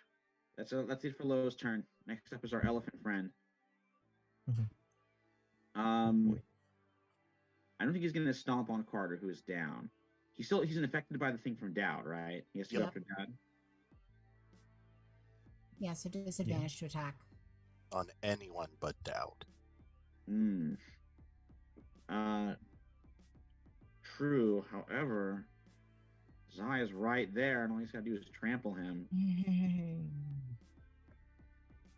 That's it for Lowe's turn. Next up is our elephant friend. Mhm. I don't think he's gonna stomp on Carter, who is down. He's infected by the thing from Dowd, right? He has to go Yep. after Dowd. Yeah, so disadvantage to attack. On anyone but Dowd. True. However, Zai is right there, and all he's got to do is trample him.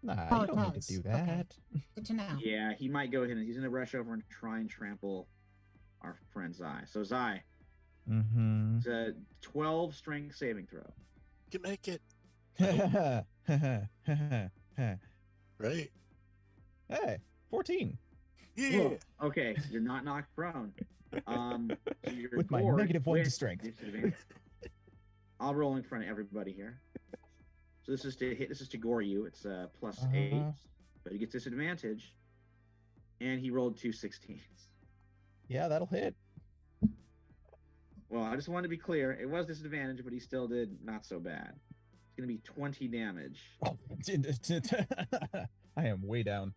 Nah, Oh, you it don't need does. to do Okay. that. Good to know. Yeah, he might go ahead and he's going to rush over and try and trample our friend Zai. So Zai, Mm-hmm. it's a 12 strength saving throw. You can make it, Hey, right? 14. Yeah. Whoa, okay, you're not knocked prone. So you're With my gored -1 to with strength. disadvantage. I'll roll in front of everybody here. So this is to hit. This is to gore you. It's +8, but he gets disadvantage, and he rolled 2 16s. Yeah, that'll hit. Well, I just wanted to be clear. It was disadvantage, but he still did not so bad. It's going to be 20 damage. Oh, I am way down.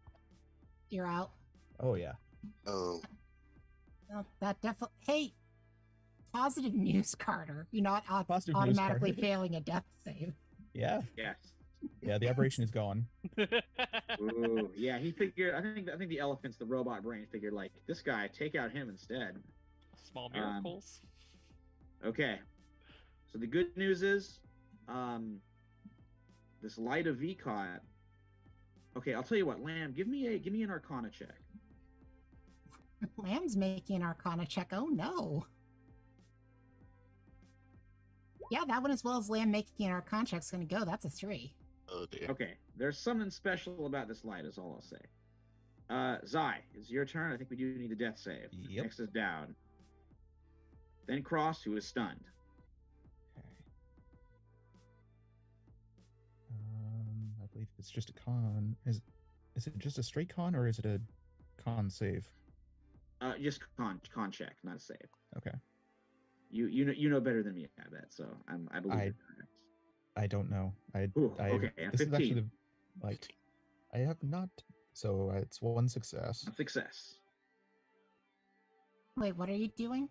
You're out. Oh, yeah. Oh, Well, that definitely. Hey, positive news, Carter. You're not Positive news, automatically Carter. failing a death save. Yeah. Yes. Yeah, the aberration is gone. Ooh, yeah. He figured. I think the elephants, the robot brain, figured like this guy, take out him instead. Small miracles. Okay. So the good news is, this light of VCOT. Okay, I'll tell you what, Lamb, give me an Arcana check. Lamb's making an Arcana check. Oh no. Yeah, that one as well as Lamb making an Arcana check is going to go. That's a 3. oh dear. Okay, there's something special about this light, is all I'll say. Zai, it's your turn. I think we do need a death save. Yep. Next is Dowd. Then Cross, who is stunned. Okay. I believe it's just a con. Is it just a straight con or is it a con save? Just con check, not a save. Okay. You know better than me, I bet. So I believe you're correct. I don't know. Ooh, okay, This is 15. actually I have not. So it's 1 success. A success. Wait, what are you doing?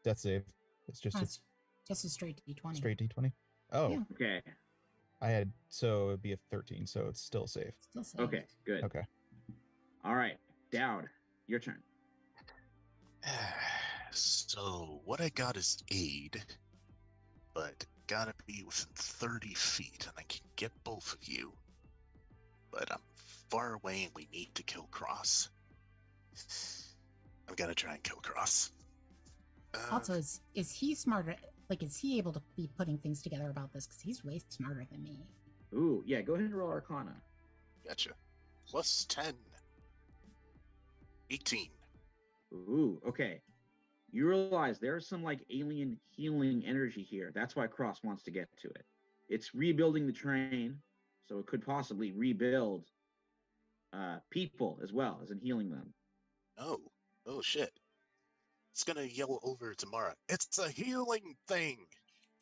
Death save. It's just Oh, a it's just a straight D20. straight d20. Oh, Yeah. Okay. I had it'd be a 13, so it's still safe. Still saved. Okay. Good. Okay. All right, Dowd, your turn. So what I got is aid, but gotta be within 30 feet, and I can get both of you. But I'm far away, and we need to kill Cross. I'm gonna try and kill Cross. Also, is he smarter? Like, is he able to be putting things together about this? Because he's way smarter than me. Ooh, yeah. Go ahead and roll Arcana. Gotcha. Plus 10. 18. Ooh, okay. You realize there's some like alien healing energy here. That's why Cross wants to get to it. It's rebuilding the train, so it could possibly rebuild people as well as in healing them. Oh shit. It's gonna yell over to Mara. It's a healing thing!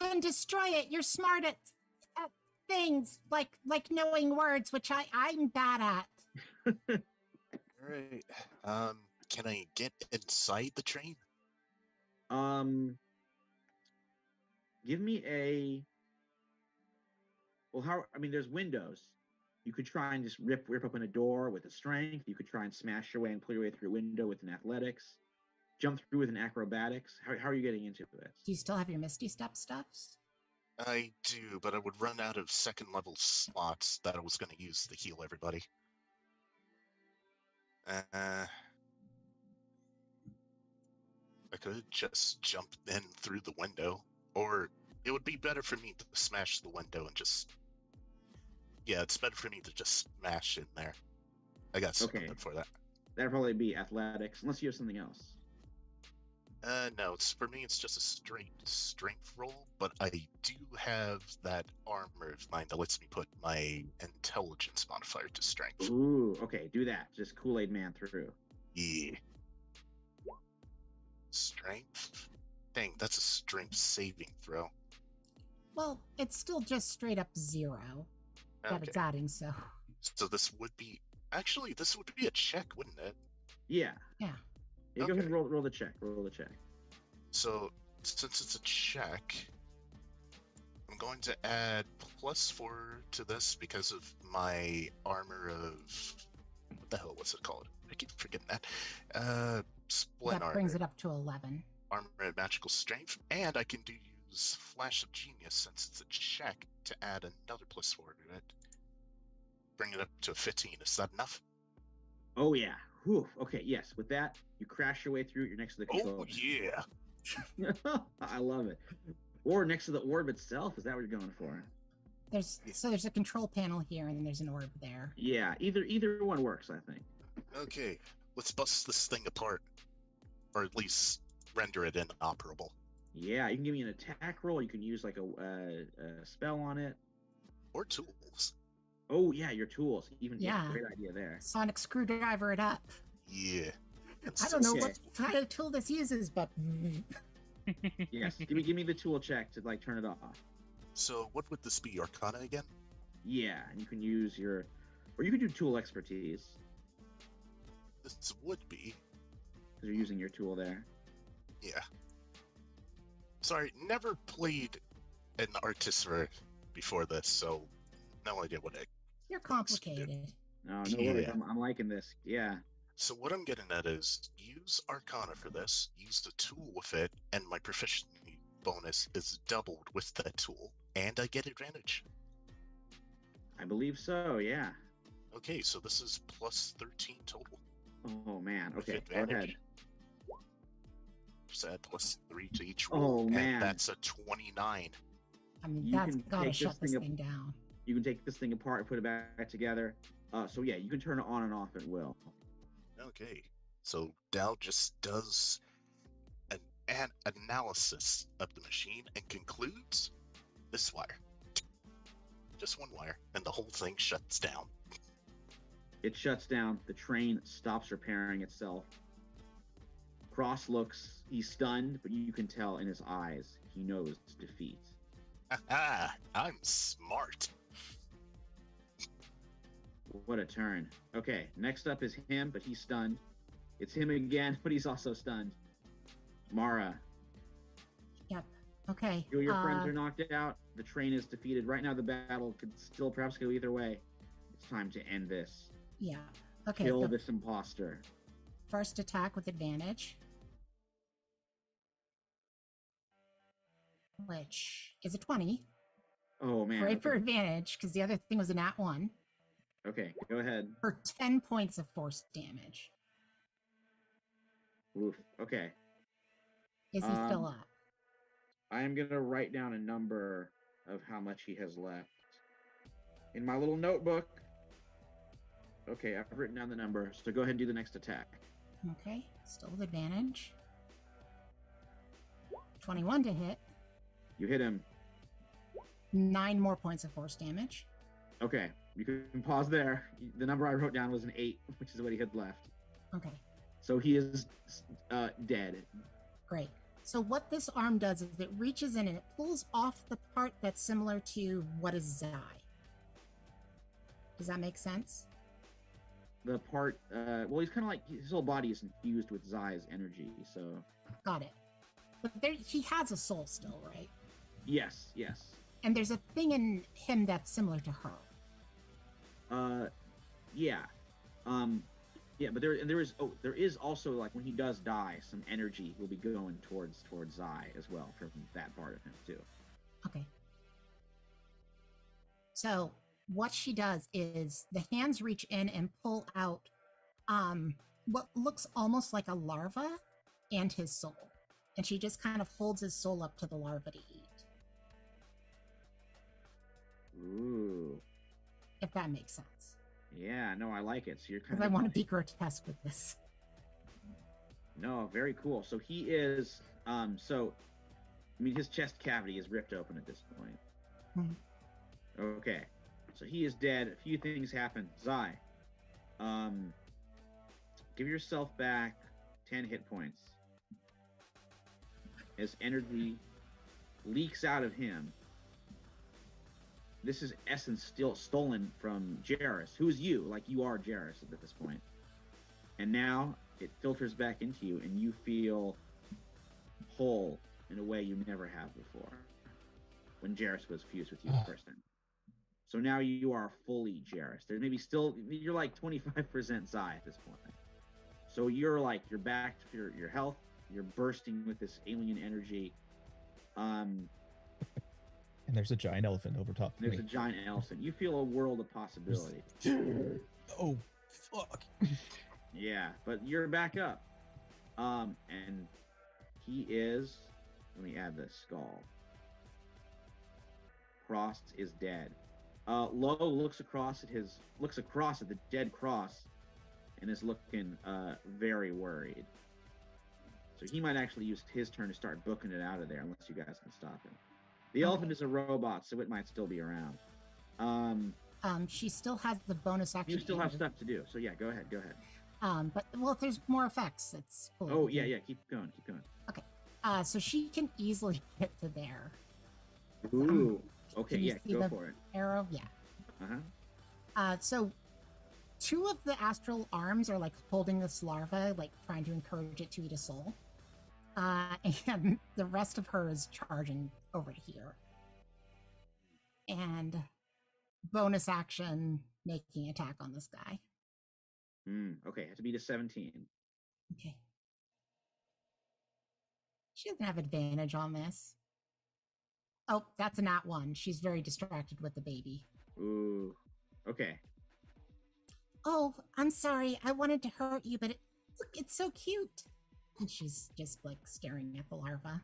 Then destroy it. You're smart at things like knowing words, which I'm bad at. Alright. Can I get inside the train? Give me a. Well, there's windows. You could try and just rip open a door with a strength. You could try and smash your way and pull your way through a window with an athletics. jump through with an acrobatics? How are you getting into this? Do you still have your Misty Step stuffs? I do, but I would run out of second level slots that I was going to use to heal everybody. I could just jump in through the window, or it would be better for me to smash the window and just... Yeah, it's better for me to just smash in there. I got something for that. That'd probably be athletics, unless you have something else. No, for me, it's just a straight strength roll, but I do have that armor of mine that lets me put my intelligence modifier to strength. Ooh, okay, do that. Just Kool-Aid Man through. Yeah. Strength? Dang, that's a strength saving throw. Well, it's still just straight up 0 that it's adding, so. So this would be... Actually, this would be a check, wouldn't it? Yeah. Yeah. Yeah, go ahead and roll the check. Roll the check. So, since it's a check, I'm going to add +4 to this because of my armor of... What the hell was it called? I keep forgetting that. Splint that armor. Brings it up to 11. Armor and magical strength. And I can use Flash of Genius since it's a check to add another +4 to it. Bring it up to a 15. Is that enough? Oh, yeah. Whew. Okay, yes. With that, you crash your way through. You're next to the control. Oh, yeah. I love it. Or next to the orb itself. Is that what you're going for? There's a control panel here, and then there's an orb there. Yeah, either one works, I think. Okay, let's bust this thing apart. Or at least render it inoperable. Yeah, you can give me an attack roll. You can use like a spell on it. Or tools. Oh, yeah, your tools. Yeah. Great idea there. Sonic screwdriver it up. Yeah. I don't know what kind of tool this uses, but... Yes, give me the tool check to like turn it off. So what would this be, Arcana again? Yeah, and you can use or you can do tool expertise. This would be. Because you're using your tool there. Yeah. Sorry, never played an artisan before this, so no idea what it... You're complicated. No worries. I'm liking this. Yeah. So what I'm getting at is use Arcana for this, use the tool with it, and my proficiency bonus is doubled with that tool, and I get advantage. I believe so, yeah. Okay, so this is +13 total. Oh man, With okay, go ahead. Just add +3 to each roll, Oh man, and that's a 29. I mean, You that's can gotta take shut this this thing thing down. You can take this thing apart and put it back together. So yeah, you can turn it on and off at will. Okay, so Dow just does an analysis of the machine and concludes this wire. Just one wire, and the whole thing shuts down. It shuts down. The train stops repairing itself. Cross looks. He's stunned, but you can tell in his eyes he knows defeat. Haha, I'm smart. What a turn. Okay, next up is him, but he's stunned. It's him again, but he's also stunned. Mara. Yep. Okay. You and your friends are knocked out. The train is defeated. Right now, the battle could still perhaps go either way. It's time to end this. Yeah. Okay. Kill this imposter. First attack with advantage. Which is a 20. Oh, man. Great for advantage, because the other thing was a nat 1. Okay, go ahead. For 10 points of force damage. Oof. Okay. Is he still up? I am going to write down a number of how much he has left. In my little notebook. Okay, I've written down the number. So go ahead and do the next attack. Okay, still with advantage. 21 to hit. You hit him. 9 more points of force damage. Okay, you can pause there. The number I wrote down was an 8, which is what he had left. Okay. So he is dead. Great. So what this arm does is it reaches in and it pulls off the part that's similar to what is Zai. Does that make sense? The part, well, he's kind of like, his whole body is infused with Zai's energy, so... Got it. But there, he has a soul still, right? Yes. And there's a thing in him that's similar to her. Yeah. Yeah, but there is also like when he does die, some energy will be going towards Zai as well from that part of him too. Okay. So what she does is the hands reach in and pull out what looks almost like a larva and his soul. And she just kind of holds his soul up to the larva to eat. Ooh. If that makes sense. Yeah, no, I like it. So you're kind Because of I want to be grotesque with this. No, very cool. So he is so I mean his chest cavity is ripped open at this point. Mhm. Okay. So he is dead. A few things happen. Zai. Give yourself back 10 hit points. As energy leaks out of him. This is essence still stolen from Jairus, who is you, like you are Jairus at this point. And now it filters back into you, and you feel whole in a way you never have before when Jairus was fused with you the first time. So now you are fully Jairus. There's maybe still, you're like 25% Zai at this point. So you're back to your health. You're bursting with this alien energy. And there's a giant elephant over top of There's me. a giant elephant. You feel a world of possibility. Oh, fuck. Yeah, but you're back up. And he is, let me add the skull. Cross is dead. Lo looks across at the dead Cross and is looking very worried. So he might actually use his turn to start booking it out of there unless you guys can stop him. The elephant is a robot, so it might still be around. She still has the bonus action. You still have stuff to do, so yeah, go ahead. But well, if there's more effects, it's cool. Oh yeah, keep going. Okay. So she can easily get to there. Ooh. Okay, yeah, go for it. Arrow, yeah. So two of the astral arms are like holding this larva, like trying to encourage it to eat a soul. And the rest of her is charging over to here. And bonus action making attack on this guy. Okay, has to beat a 17. Okay. She doesn't have advantage on this. Oh, that's a nat 1. She's very distracted with the baby. Ooh. Okay. Oh, I'm sorry. I wanted to hurt you, but look, it's so cute. And she's just like staring at the larva.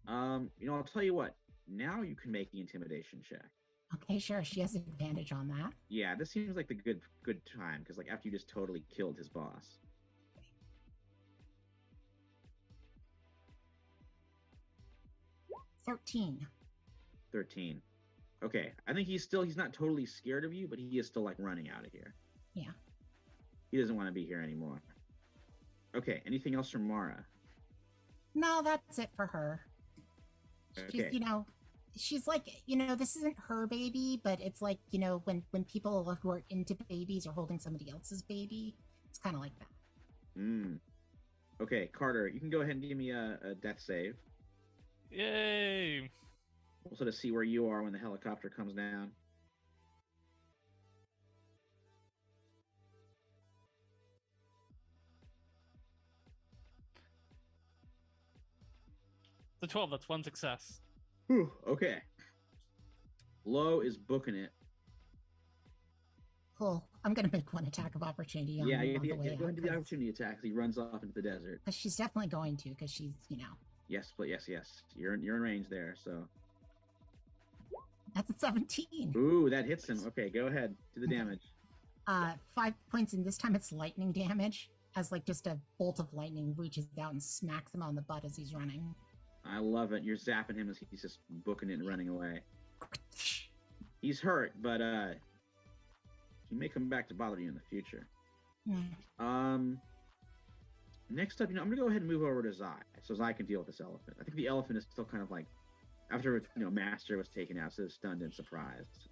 I'll tell you what. Now you can make the intimidation check. Okay, sure. She has advantage on that. Yeah, this seems like the good time because like after you just totally killed his boss. 13. 13. Okay, I think he's not totally scared of you, but he is still like running out of here. Yeah. He doesn't want to be here anymore. Okay, anything else from Mara? No, that's it for her. She's, Okay. She's like, this isn't her baby, but it's like, when people who are into babies are holding somebody else's baby, it's kind of like that. Okay, Carter, you can go ahead and give me a death save. Yay! We'll sort of see where you are when the helicopter comes down. The 12, that's one success. Whew, okay. Lo is booking it. Cool. I'm going to make one attack of opportunity on, Yeah, on the way go ahead and do the out. opportunity attack. He runs off into the desert. Because she's definitely going to, because she's, Yes, but yes. You're in range there, so. That's a 17. Ooh, that hits him. Okay, go ahead. Do the damage. 5 points, and this time it's lightning damage, as like just a bolt of lightning reaches out and smacks him on the butt as he's running. I love it. You're zapping him as he's just booking it and running away. He's hurt, but he may come back to bother you in the future. Next up, I'm gonna go ahead and move over to Zai, so Zai can deal with this elephant. I think the elephant is still kind of like after Master was taken out, so it's stunned and surprised.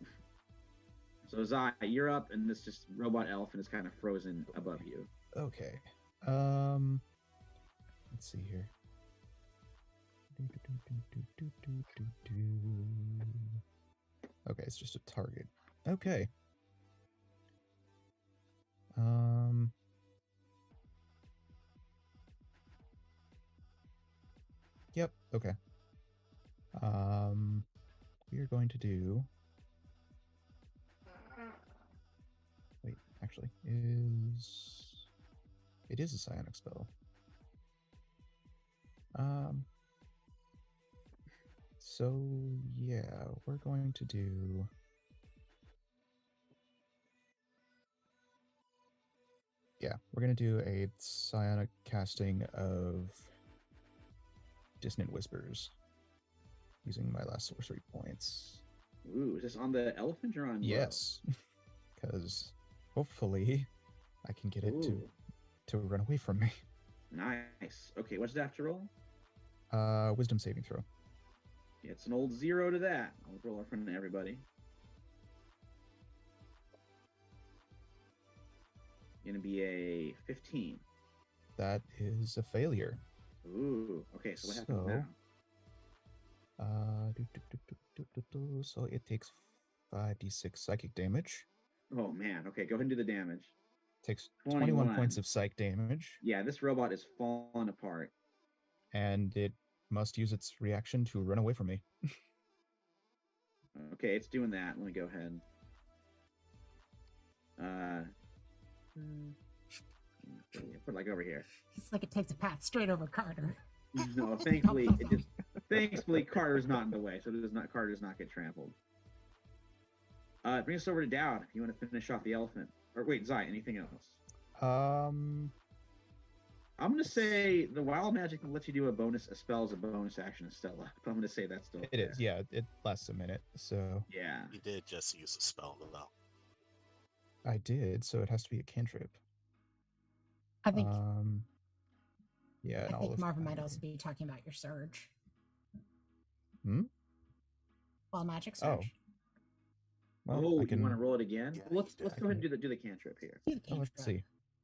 So Zai, you're up, and this just robot elephant is kind of frozen above you. Okay. Let's see here. Okay, it's just a target. Okay. Yep. Okay. We are going to do. Wait, actually, it is a psionic spell. So yeah, we're going to do. Yeah, we're gonna do a psionic casting of Dissonant Whispers using my last sorcery points. Ooh, is this on the elephant or on Bo? Yes, because hopefully I can get it Ooh, to run away from me. nice. Okay, what's that to roll? Wisdom saving throw. It's an old 0 to that. I'll roll in front of everybody. Gonna be a 15. That is a failure. Ooh, okay, so what happens now? So it takes 5d6 psychic damage. Oh man, okay, go ahead and do the damage. Takes 21 21. points of psych damage, Yeah, this robot is falling apart. and it must use its reaction to run away from me. Okay, it's doing that. Let me go ahead. Put like over here. It's like it takes a path straight over Carter. No, thankfully, thankfully Carter's not in the way, so Carter does not get trampled. Bring us over to Dowd if you want to finish off the elephant. Or wait, Zai, anything else? Um, I'm gonna say the wild magic lets you do a spell as a bonus action of Stella. But I'm gonna say that's still it is. Yeah, it lasts a minute, so Yeah. He did just use a spell, though. I did. So it has to be a cantrip. I think Yeah, I think Marvin might also be talking about your surge. Wild magic surge. Well, Oh, I can... you want to roll it again? Yeah, Let's you go did. ahead and do the cantrip here. Do the Oh, let's cantrip. see.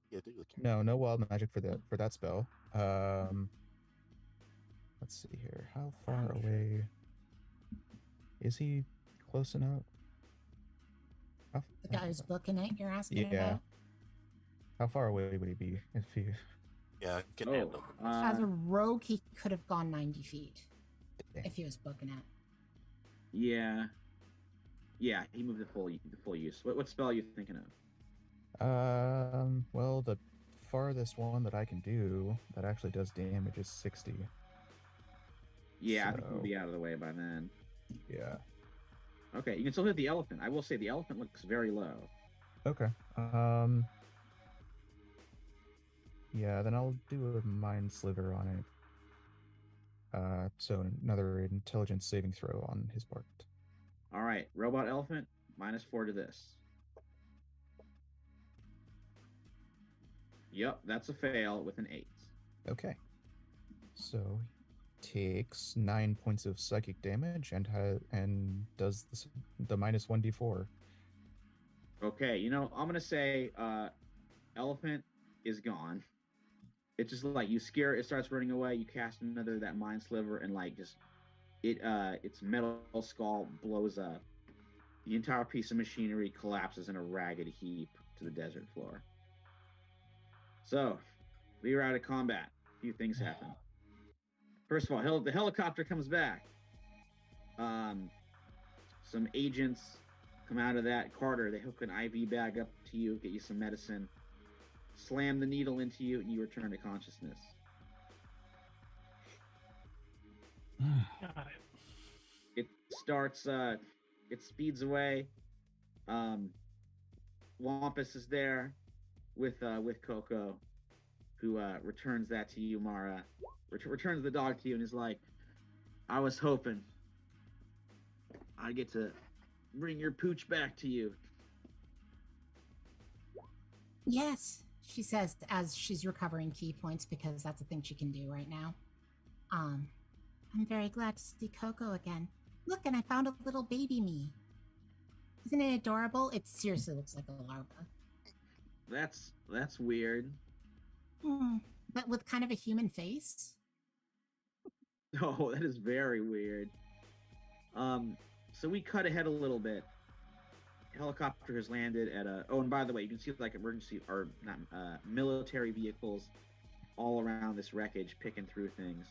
Yeah, do the cantrip. No wild magic for that spell. Let's see here. How far away is he? Close enough? The guy who's booking it, you're asking Yeah. about? How far away would he be if he? Yeah, I can Oh, handle it. As a rogue, he could have gone 90 feet Dang. if he was booking it. Yeah. Yeah, he moved the full use. What spell are you thinking of? Well, the farthest one that I can do that actually does damage is 60. Yeah, I think we'll So- be out of the way by then. Yeah. Okay, you can still hit the elephant. I will say the elephant looks very low. Okay. Yeah, then I'll do a mind sliver on it. So another intelligence saving throw on his part. All right, robot elephant, -4 to this. Yep, that's a fail with an 8. Okay. So takes 9 points of psychic damage and does the -1d4. Okay, I'm gonna say elephant is gone. It's just like you scare it starts running away, you cast another that mind sliver, and like just its metal skull blows up. The entire piece of machinery collapses in a ragged heap to the desert floor. So, we are out of combat. A few things happen. First of all, the helicopter comes back. Some agents come out of that. Carter, they hook an IV bag up to you, get you some medicine, slam the needle into you, and you return to consciousness. Got it. It starts, it speeds away. Wampus is there with Coco, who returns that to you, Mara. Returns the dog to you and is like, I was hoping I get to bring your pooch back to you. Yes, she says as she's recovering key points because that's a thing she can do right now. I'm very glad to see Coco again. Look, and I found a little baby me. Isn't it adorable? It seriously looks like a larva. That's weird. But with kind of a human face. Oh, that is very weird. So we cut ahead a little bit. Helicopter has landed at a. Oh, and by the way, you can see like emergency or not military vehicles all around this wreckage, picking through things.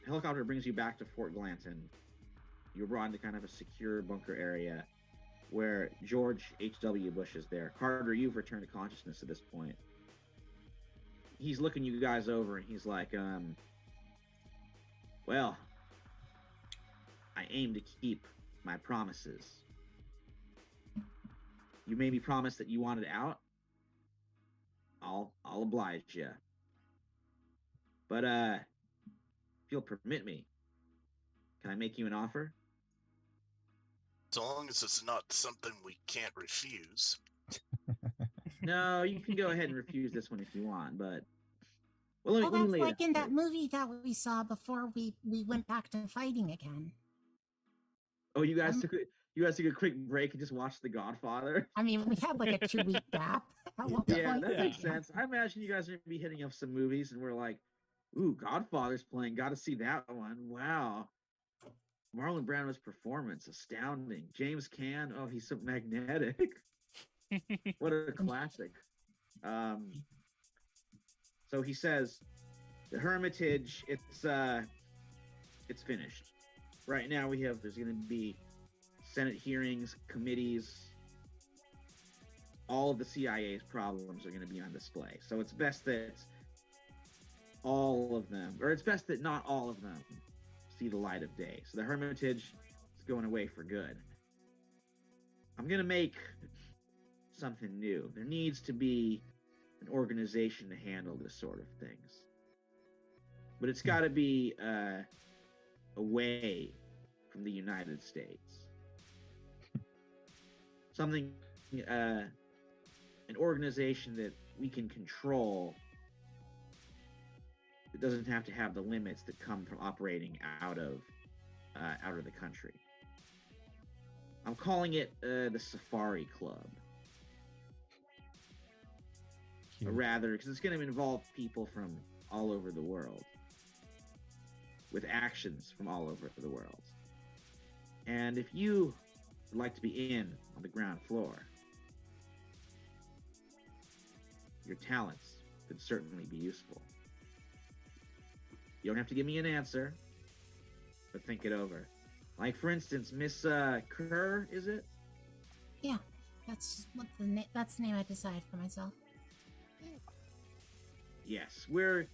Helicopter brings you back to Fort Glanton. You're brought into kind of a secure bunker area where George H.W. Bush is there. Carter, you've returned to consciousness at this point. He's looking you guys over and he's like, well, I aim to keep my promises. You made me promise that you wanted out. I'll oblige you. But if you'll permit me, can I make you an offer? So long as it's not something we can't refuse. No, you can go ahead and refuse this one if you want, but well, let me that's lay it like out in for that you. movie that we saw before we went back to fighting again. Oh, you guys took a quick break and just watched The Godfather. I mean, we had like a 2-week gap at one Yeah, point. that makes sense. I imagine you guys are gonna be hitting up some movies, and we're like, "Ooh, Godfather's playing. Got to see that one." Wow, Marlon Brando's performance astounding. James Caan, oh, he's so magnetic. What a classic. So he says, the Hermitage, it's finished. Right now there's going to be Senate hearings, committees. All of the CIA's problems are going to be on display. So it's best that all of them, or it's best that not all of them, see the light of day. So the Hermitage is going away for good. I'm going to make something new. There needs to be an organization to handle this sort of things. But it's got to be away from the United States. Something, an organization that we can control. It doesn't have to have the limits that come from operating out of the country. I'm calling it the Safari Club. Or rather, because it's going to involve people from all over the world, with actions from all over the world. And if you would like to be in on the ground floor, your talents could certainly be useful. You don't have to give me an answer, but think it over. Like, for instance, Miss Kerr, is it? Yeah, that's the name I decided for myself. Yes, where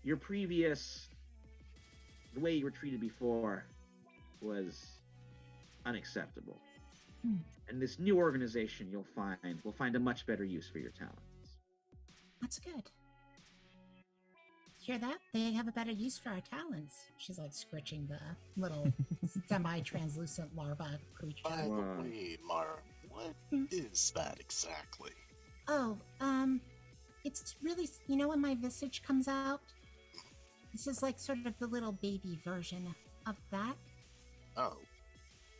your previous, the way you were treated before was unacceptable. And this new organization will find a much better use for your talents. That's good. Hear that? They have a better use for our talents. She's like scritching the little semi-translucent larva creature. By the way, Mara, what is that exactly? Oh, it's really, when my visage comes out? This is like sort of the little baby version of that. Oh.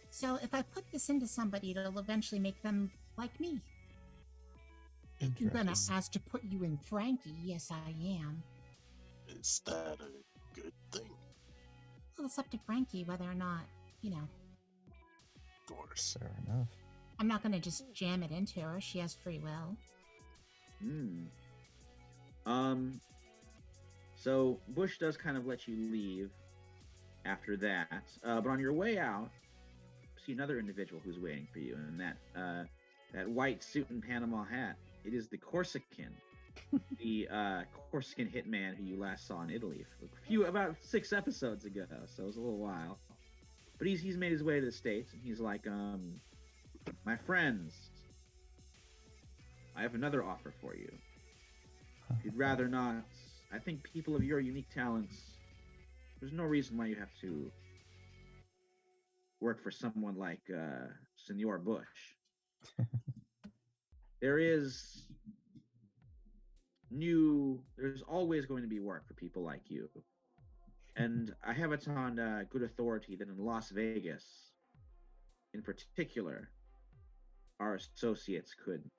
So if I put this into somebody, it'll eventually make them like me. I'm gonna ask to put you in Frankie. Yes, I am. Is that a good thing? Well, it's up to Frankie whether or not, Of course. Fair enough. I'm not gonna just jam it into her. She has free will. So Bush does kind of let you leave after that, but on your way out, you see another individual who's waiting for you, and that white suit and Panama hat. It is the Corsican, the Corsican hitman who you last saw in Italy about 6 episodes ago. So it was a little while, but he's made his way to the States, and he's like, my friends, I have another offer for you. If you'd rather not, I think people of your unique talents, there's no reason why you have to work for someone like Senor Bush. There's always going to be work for people like you. And I have it on good authority that in Las Vegas, in particular, our associates could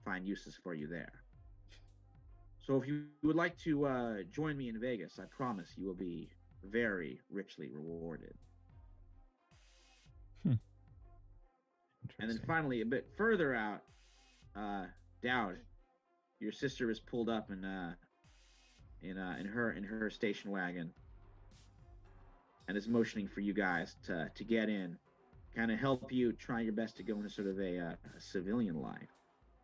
find uses for you there. So if you would like to join me in Vegas, I promise you will be very richly rewarded. And then finally, a bit further out, Dowd, your sister is pulled up and in her station wagon, and is motioning for you guys to get in, kind of help you try your best to go into sort of a civilian life.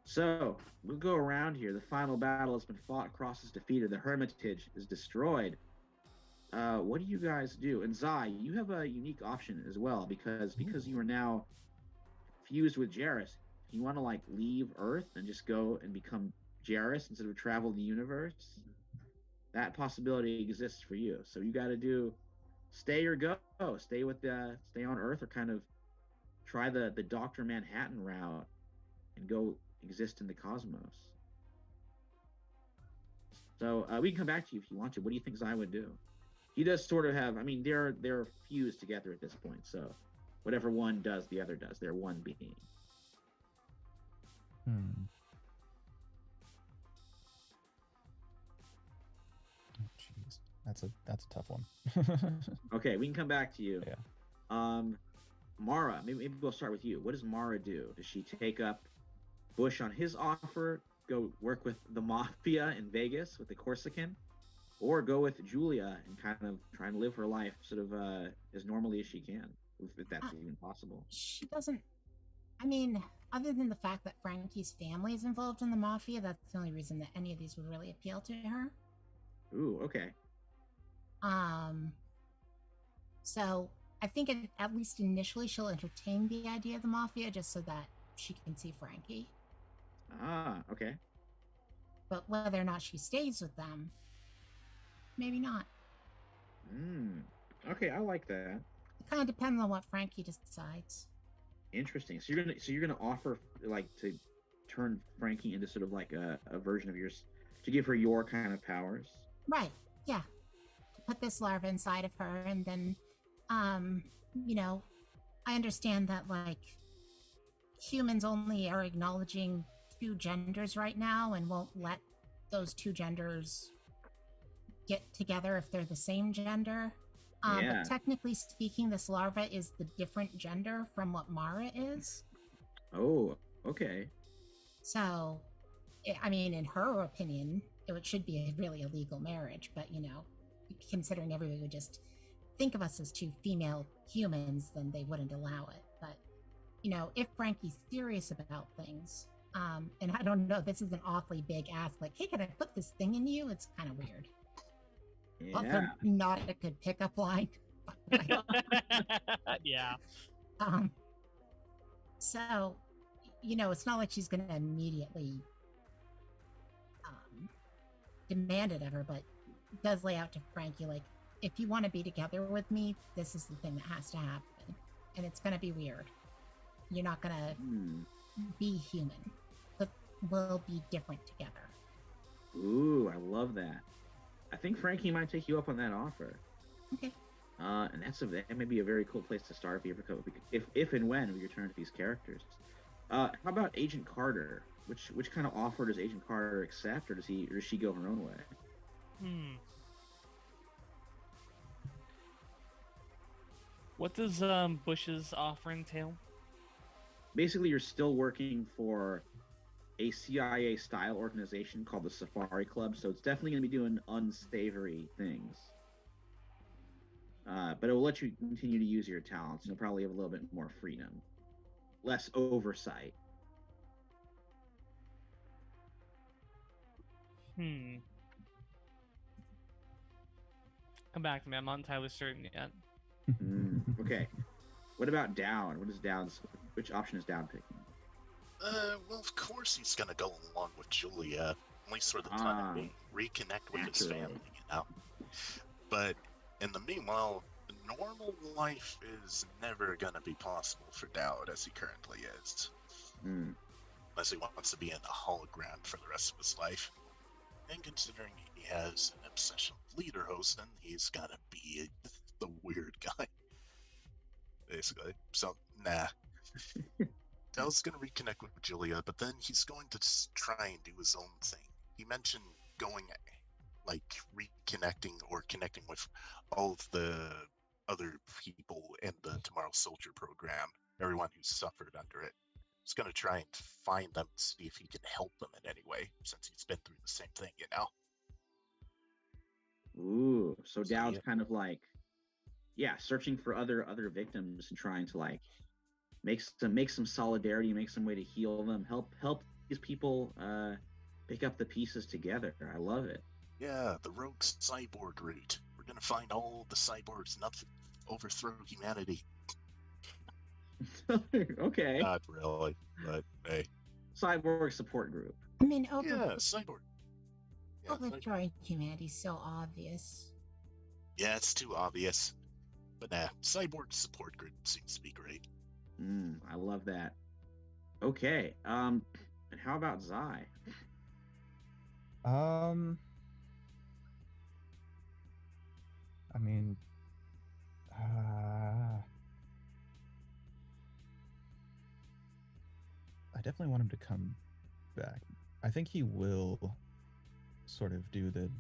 So we'll go around here. The final battle has been fought. Cross is defeated. The Hermitage is destroyed. What do you guys do? And Zai, you have a unique option as well because you are now fused with Jairus. If you want to like leave Earth and just go and become Jairus instead of travel the universe, that possibility exists for you. So you got to do stay or go. Stay on Earth or kind of try the Doctor Manhattan route and go exist in the cosmos. So we can come back to you if you want to. What do you think Zai would do? He does sort of have. I mean, they're fused together at this point. So whatever one does, the other does. They're one being. Hmm. Oh, jeez, that's a tough one. Okay, we can come back to you. Yeah. Mara, maybe we'll start with you. What does Mara do? Does she take up Bush on his offer, go work with the mafia in Vegas with the Corsican, or go with Julia and kind of try and live her life sort of as normally as she can, if that's even possible? She doesn't. I mean, other than the fact that Frankie's family is involved in the mafia, that's the only reason that any of these would really appeal to her. Ooh, okay. So I think at least initially she'll entertain the idea of the mafia just so that she can see Frankie. Ah, okay. But whether or not she stays with them, maybe not. Okay, I like that. It kind of depends on what Frankie decides. Interesting. So you're gonna offer like to turn Frankie into sort of like a version of yours to give her your kind of powers. Right. Yeah. To put this larva inside of her and then you know, I understand that like humans only are acknowledging two genders right now and won't let those two genders get together if they're the same gender. Yeah. But technically speaking, this larva is the different gender from what Mara is. Oh, okay. So, I mean, in her opinion, it should be a really illegal marriage. But, you know, considering everybody would just think of us as two female humans, then they wouldn't allow it. But, you know, if Frankie's serious about things, and I don't know, this is an awfully big ask, like, hey, can I put this thing in you? It's kind of weird. Yeah. Also, not a good pickup line. Yeah. So, you know, it's not like she's going to immediately demand it of her, but does lay out to Frankie, like, if you want to be together with me, this is the thing that has to happen. And it's going to be weird. You're not going to be human, but we'll be different together. Ooh, I love that. I think Frankie might take you up on that offer. Okay. And that may be a very cool place to start if and when we return to these characters. How about Agent Carter? Which kind of offer does Agent Carter accept, or does she go her own way? What does Bush's offer entail? Basically, you're still working for a CIA-style organization called the Safari Club, so it's definitely going to be doing unsavory things. But it will let you continue to use your talents, and you'll probably have a little bit more freedom, less oversight. Come back to me. I'm not entirely certain yet. Okay. What about Down? Which option is Down picking? Well, of course he's gonna go along with Julia, at least for the time being, reconnect with his naturally. family, you know. But in the meanwhile, normal life is never gonna be possible for Dowd as he currently is, unless he wants to be in a hologram for the rest of his life. And considering he has an obsession with Lederhosen, he's gonna be the weird guy, basically. So, nah. Dell's gonna reconnect with Julia, but then he's going to just try and do his own thing. He mentioned going, like, reconnecting or connecting with all of the other people in the Tomorrow Soldier program, everyone who suffered under it. He's gonna try and find them, see if he can help them in any way, since he's been through the same thing, you know? Ooh, so So, Dowd's yeah. kind of like, yeah, searching for other victims and trying to like make some solidarity, make some way to heal them, help these people pick up the pieces together. I love it. Yeah, the rogue cyborg route. We're gonna find all the cyborgs and overthrow humanity. Okay, Not really, but hey. cyborg support group. I mean, Yeah, cyborg. Yeah, overthrowing humanity's so obvious. yeah, it's too obvious. But nah, cyborg support group seems to be great. I love that. Okay, and how about Zai? I mean, I definitely want him to come back. I think he will sort of do the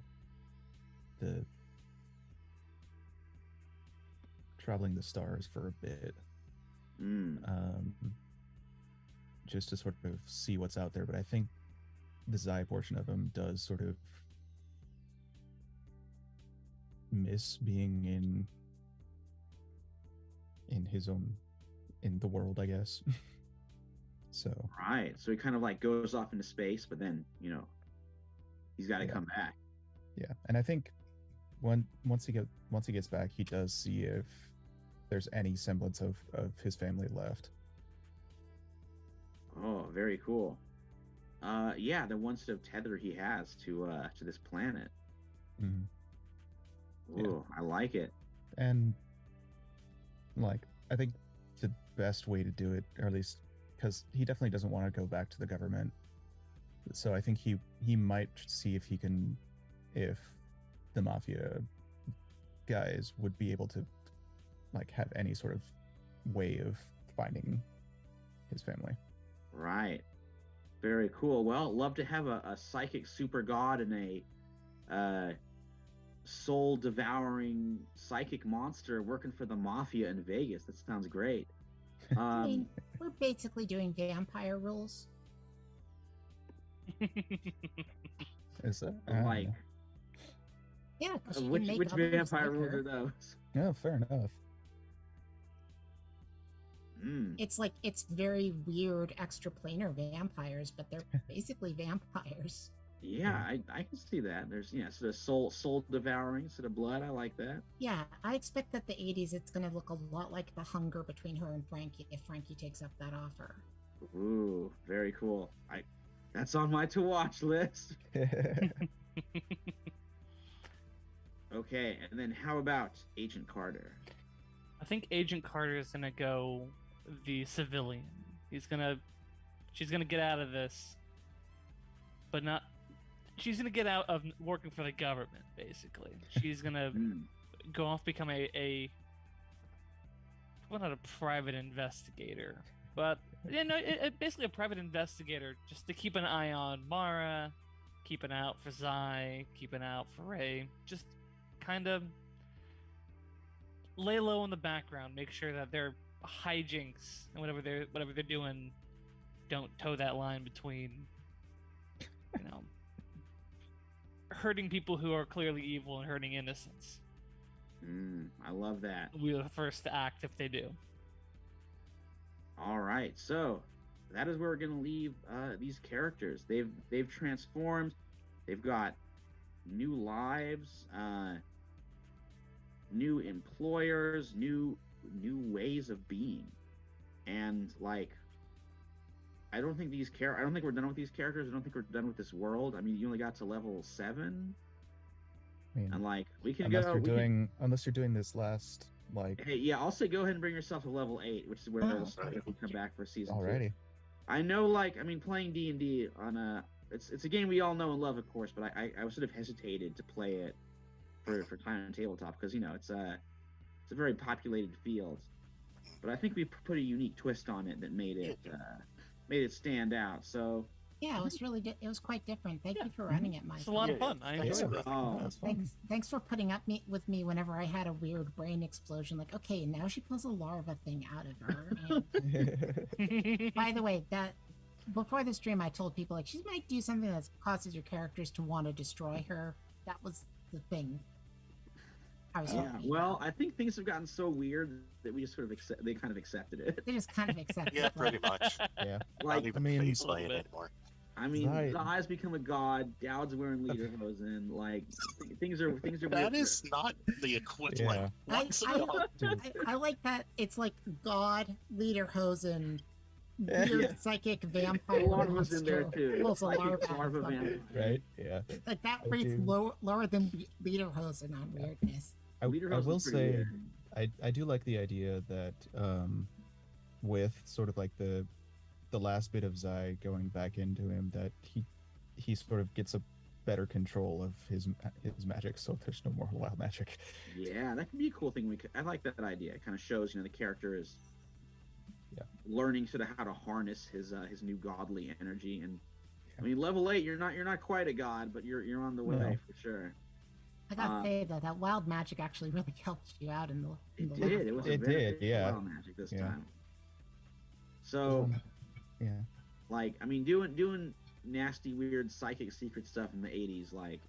traveling the stars for a bit, just to sort of see what's out there. But I think the Zai portion of him does sort of miss being in his own, in the world, I guess. So Right. So he kind of like goes off into space, but then, he's got to Yeah. come back. yeah, and I think once he gets back, he does see if there's any semblance of his family left. Oh, very cool. Yeah, the one sort of tether he has to this planet. Mhm. Ooh, I like it. And like, I think the best way to do it, or at least because he definitely doesn't want to go back to the government, so I think he might see if the mafia guys would be able to like have any sort of way of finding his family. Right. Very cool. Well, love to have a psychic super god and a soul devouring psychic monster working for the mafia in Vegas. That sounds great. I mean, we're basically doing vampire rules. Is that I don't like know. Yeah, because you which can make which others vampire like rules her. are those? No, fair enough. It's like, it's very weird extraplanar vampires, but they're basically vampires. Yeah, I can see that. There's sort of soul devouring, sort of blood. I like that. Yeah, I expect that the 80s, it's going to look a lot like The Hunger between her and Frankie if Frankie takes up that offer. Ooh, very cool. That's on my to watch list. Okay, and then how about Agent Carter? I think Agent Carter is gonna go the civilian. She's gonna get out of this, but not. She's gonna get out of working for the government. Basically, she's gonna go off, become well, not a private investigator, but basically a private investigator, just to keep an eye on Mara, keep an eye out for Zai, keep an eye out for Ray, just kind of lay low in the background, make sure that their hijinks and whatever they're doing don't toe that line between, hurting people who are clearly evil and hurting innocents. I love that. We're the first to act if they do. All right, so that is where we're gonna leave these characters. They've transformed. They've got new lives, new employers, new ways of being, and like, I don't think we're done with these characters. I don't think we're done with this world. I mean, you only got to level 7, I mean, and like we can unless go. you're doing this last like. Hey, yeah, I'll say go ahead and bring yourself to level 8, which is where we'll start if we come back for season 2. Alrighty. I know, playing D&D on it's a game we all know and love, of course, but I was sort of hesitated to play it for time and tabletop because it's a very populated field. But I think we put a unique twist on it that made it stand out. So Yeah, it was it was quite different. Thank you for running it, Mike. It's a lot of fun. I enjoyed it. Oh, That's fun. Thanks for putting up with me whenever I had a weird brain explosion. Like, okay, now she pulls a larva thing out of her. And by the way, that before the stream, I told people like she might do something that causes your characters to want to destroy her. That was the thing. I was Yeah. hoping. Well, I think things have gotten so weird that we just sort of they kind of accepted it. They just kind of accept Yeah, it. pretty much. Yeah. Like, Not even I mean- phased A by little it bit. anymore. I mean, Right. Zai's become a god. Dowd's wearing lederhosen. Like, things are weird. That for is him. not the equivalent. Yeah. Once I- a god. Dude. I like that it's like God, Lederhosen, Yeah. weird psychic vampire Alarm was in there monster. too. Well, it's a Psychic larva. larva but- vampire. Right. Yeah. Like that I rates do. lower than Lederhosen on weirdness. I Lederhosen's will pretty say weird. I do like the idea that with sort of like the last bit of Zai going back into him, that he sort of gets a better control of his magic, so there's no more wild magic. Yeah, that could be a cool thing. I like that idea. It kind of shows, the character is Yeah. learning sort of how to harness his new godly energy. And I mean, level 8, you're not quite a god, but you're on the way No. for sure. I gotta say that wild magic actually really helped you out in the. It last did. It was a It very did, yeah. wild magic this Yeah. time. So, Yeah. like, I mean, doing nasty, weird, psychic secret stuff in the 80s, like.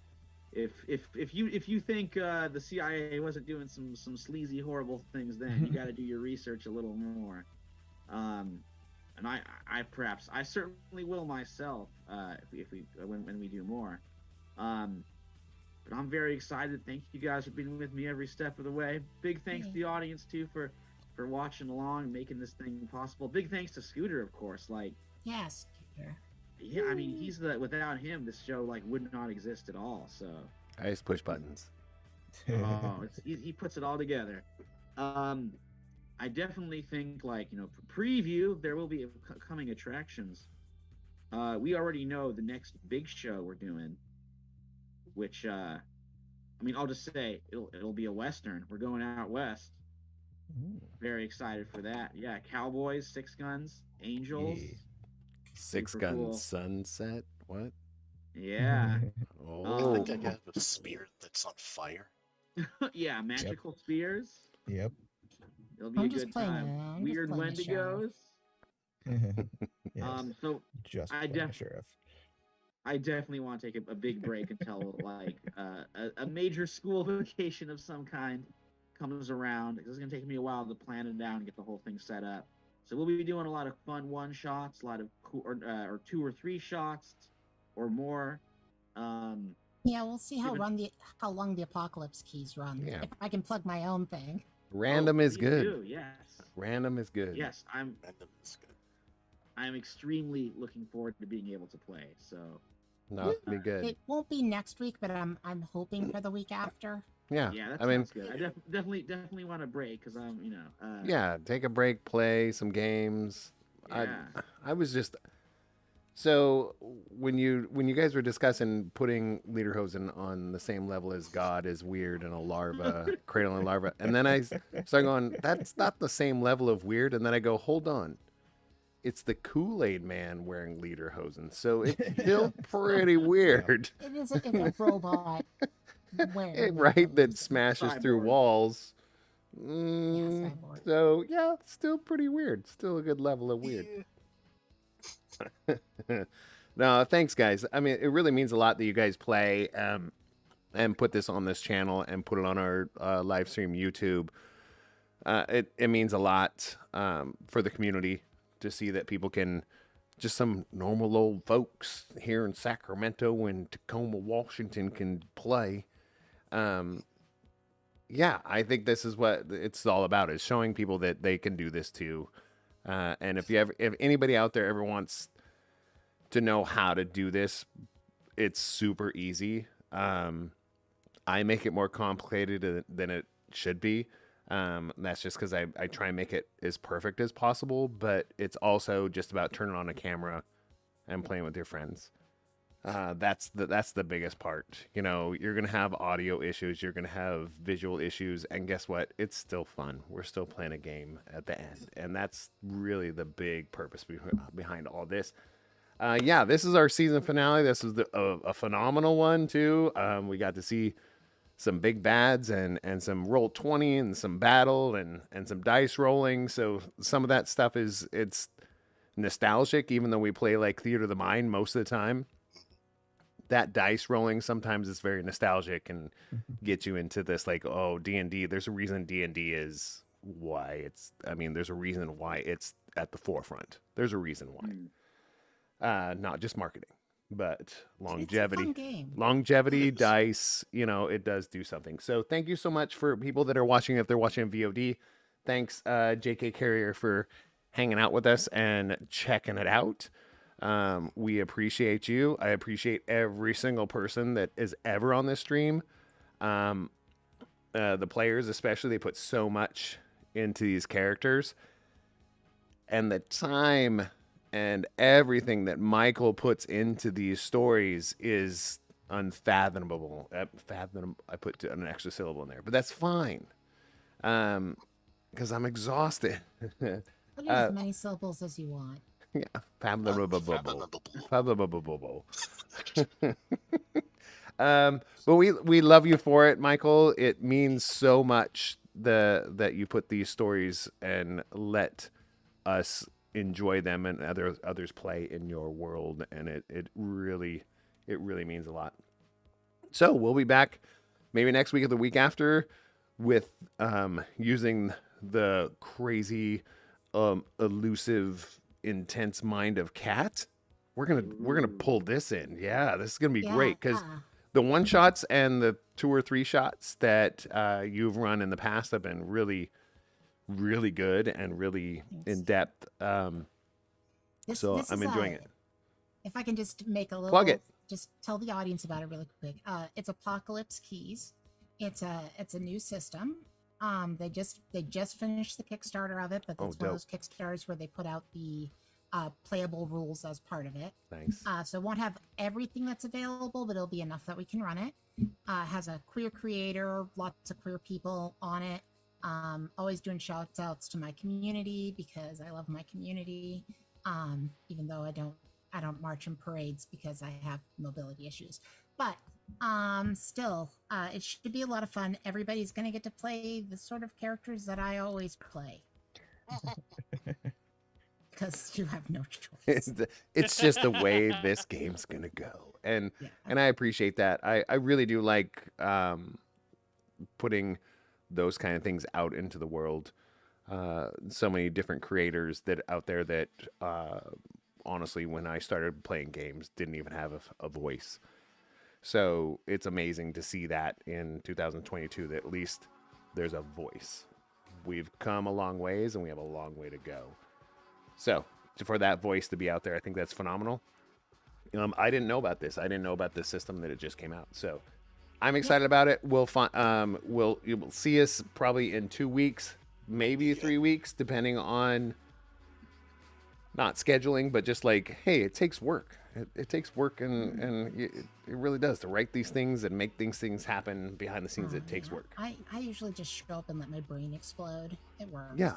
If you think the CIA wasn't doing some sleazy, horrible things, then you got to do your research a little more. And I certainly will myself when we do more. But I'm very excited. Thank you guys for being with me every step of the way. Big thanks to the audience too for watching along and making this thing possible. Big thanks to Scooter, of course. Like, Yes, Peter. yeah, I mean, without him, this show like would not exist at all. So. I just push buttons. Oh, he puts it all together. I definitely think, like, preview, there will be coming attractions. We already know the next big show we're doing, which I mean, I'll just say it'll be a Western. We're going out west. Ooh. Very excited for that. Yeah, Cowboys, Six Guns, Angels. Yeah. Six Super Gun cool. Sunset. What? Yeah. I Oh, think I have a spear that's on fire. Yeah, magical spears. Yep. It'll be I'm a just good playing time. it. I'm just Weird playing the sheriff. Wendigos. Yes. So Just I playing the def- sheriff. I definitely want to take a big break until like a major school vacation of some kind comes around. It's going to take me a while to plan it out and get the whole thing set up. So we'll be doing a lot of fun one shots, a lot of cool, or 2 or 3 shots or more. Yeah, we'll see how Given- how long the apocalypse keys run. Yeah. If I can plug my own thing. random is me good. too, yes. Random is good. Yes, I'm extremely looking forward to being able to play. So No, it'll be good. It won't be next week, but I'm hoping for the week after. Yeah. yeah, that I mean, sounds good. I definitely want a break because I'm yeah, take a break, play some games. yeah. I was just so when you guys were discussing putting Lederhosen on the same level as God is weird and a larva, cradling larva, and then I start going, that's not the same level of weird, and then I go, hold on, it's the Kool-Aid Man wearing Lederhosen, so it's still pretty weird, It's a robot. wearing right? That Lederhosen. smashes through Cyborg. walls. cyborg. So yeah, still pretty weird. Still a good level of weird. No, thanks, guys. I mean, it really means a lot that you guys play and put this on this channel and put it on our live stream YouTube. It means a lot for the community to see that people can, just some normal old folks here in Sacramento and Tacoma, Washington, can play. Yeah, I think this is what it's all about, is showing people that they can do this too. And if anybody out there ever wants to know how to do this, it's super easy. I make it more complicated than it should be. That's just because I try and make it as perfect as possible, but it's also just about turning on a camera and playing with your friends. That's the biggest part. You know, you're gonna have audio issues, you're gonna have visual issues, and guess what? It's still fun. We're still playing a game at the end, and that's really the big purpose behind all this. Yeah, this is our season finale. This is a phenomenal one too. We got to see some big bads and some roll 20 and some battle and some dice rolling. So some of that stuff it's nostalgic, even though we play like Theater of the Mind most of the time. that dice rolling sometimes is very nostalgic and Mhm. get you into this like, oh, D&D, there's a reason D&D is why it's, I mean, there's a reason why it's at the forefront. There's a reason why. Not just marketing, but longevity. It's a fun game. Longevity, It is. dice, you know, it does do something. So thank you so much for people that are watching, if they're watching VOD. Thanks, JK Carrier, for hanging out with us and checking it out. We appreciate you. I appreciate every single person that is ever on this stream. The players, especially, they put so much into these characters. And the time and everything that Michael puts into these stories is unfathomable. I put an extra syllable in there, but that's fine. Because I'm exhausted. Put in as many syllables as you want. Yeah, fathomable. But we love you for it, Michael. It means so much that you put these stories and let us enjoy them and others play in your world, and it really means a lot. So we'll be back maybe next week or the week after with using the crazy, elusive, intense mind of Kat. We're gonna pull this in. Yeah, this is gonna be great because the one shots and the 2 or 3 shots that you've run in the past have been really, really good and really in depth. So I'm enjoying it. If I can just make a little Plug it. Just tell the audience about it really quick. It's Apocalypse Keys. It's a new system. They just finished the Kickstarter of it, but it's one of those Kickstarters where they put out the playable rules as part of it. Thanks. So it won't have everything that's available, but it'll be enough that we can run it. Has a queer creator, lots of queer people on it. Always doing shout outs to my community because I love my community. Even though I don't march in parades because I have mobility issues. But still, it should be a lot of fun. Everybody's going to get to play the sort of characters that I always play. Because you have no choice. It's just the way this game's going to go. And I appreciate that. I really do like putting those kind of things out into the world. So many different creators that out there that honestly, when I started playing games, didn't even have a voice. So it's amazing to see that in 2022 that at least there's a voice. We've come a long ways and we have a long way to go. So for that voice to be out there, I think that's phenomenal. I didn't know about this. I didn't know about this system that it just came out. So I'm excited about it. You will see us probably in 2 weeks, maybe 3 weeks, depending on not scheduling, but just like, hey, it takes work. It takes work, and it really does to write these things and make these things happen behind the scenes. It takes work. I usually just show up and let my brain explode. It works. Yeah,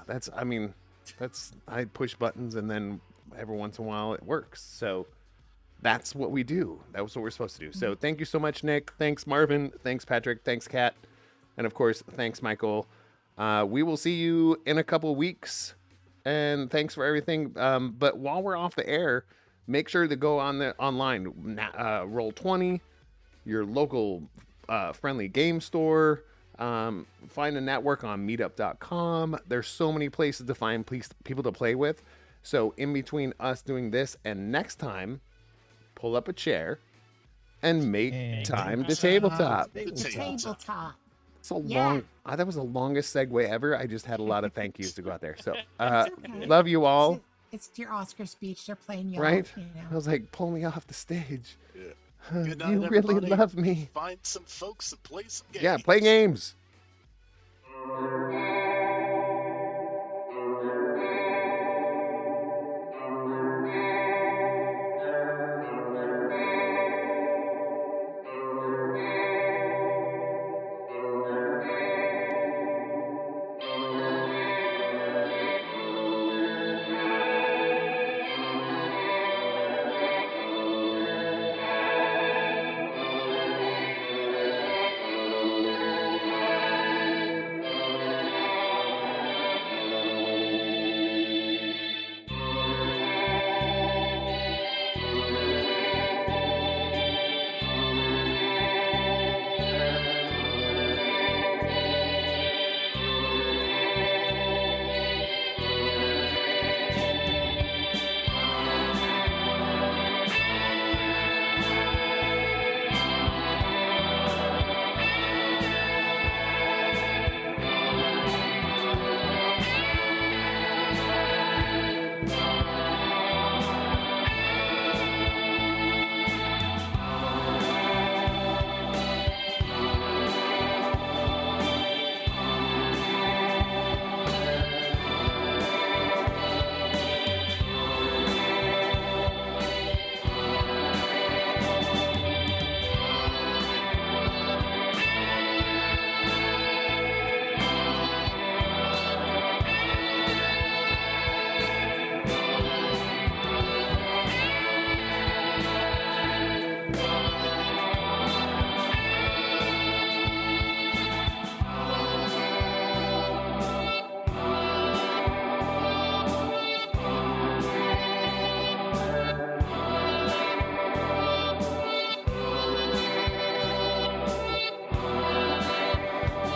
I push buttons and then every once in a while it works. So that's what we do. That's what we're supposed to do. So thank you so much, Nick. Thanks, Marvin. Thanks, Patrick. Thanks, Kat. And of course, thanks, Michael. We will see you in a couple of weeks. And thanks for everything. But while we're off the air, make sure to go online, Roll20, your local friendly game store. Find a network on meetup.com. There's so many places to find people to play with. So in between us doing this and next time, pull up a chair and make time to tabletop. Tabletop. It's a long. That was the longest segue ever. I just had a lot of thank yous to go out there. So Okay. love you all. It's your Oscar speech. They're playing you Right? off, you know. I was like, pull me off the stage. Yeah. Good night, You really everybody. love me. Find some folks and play some games. Yeah, play games.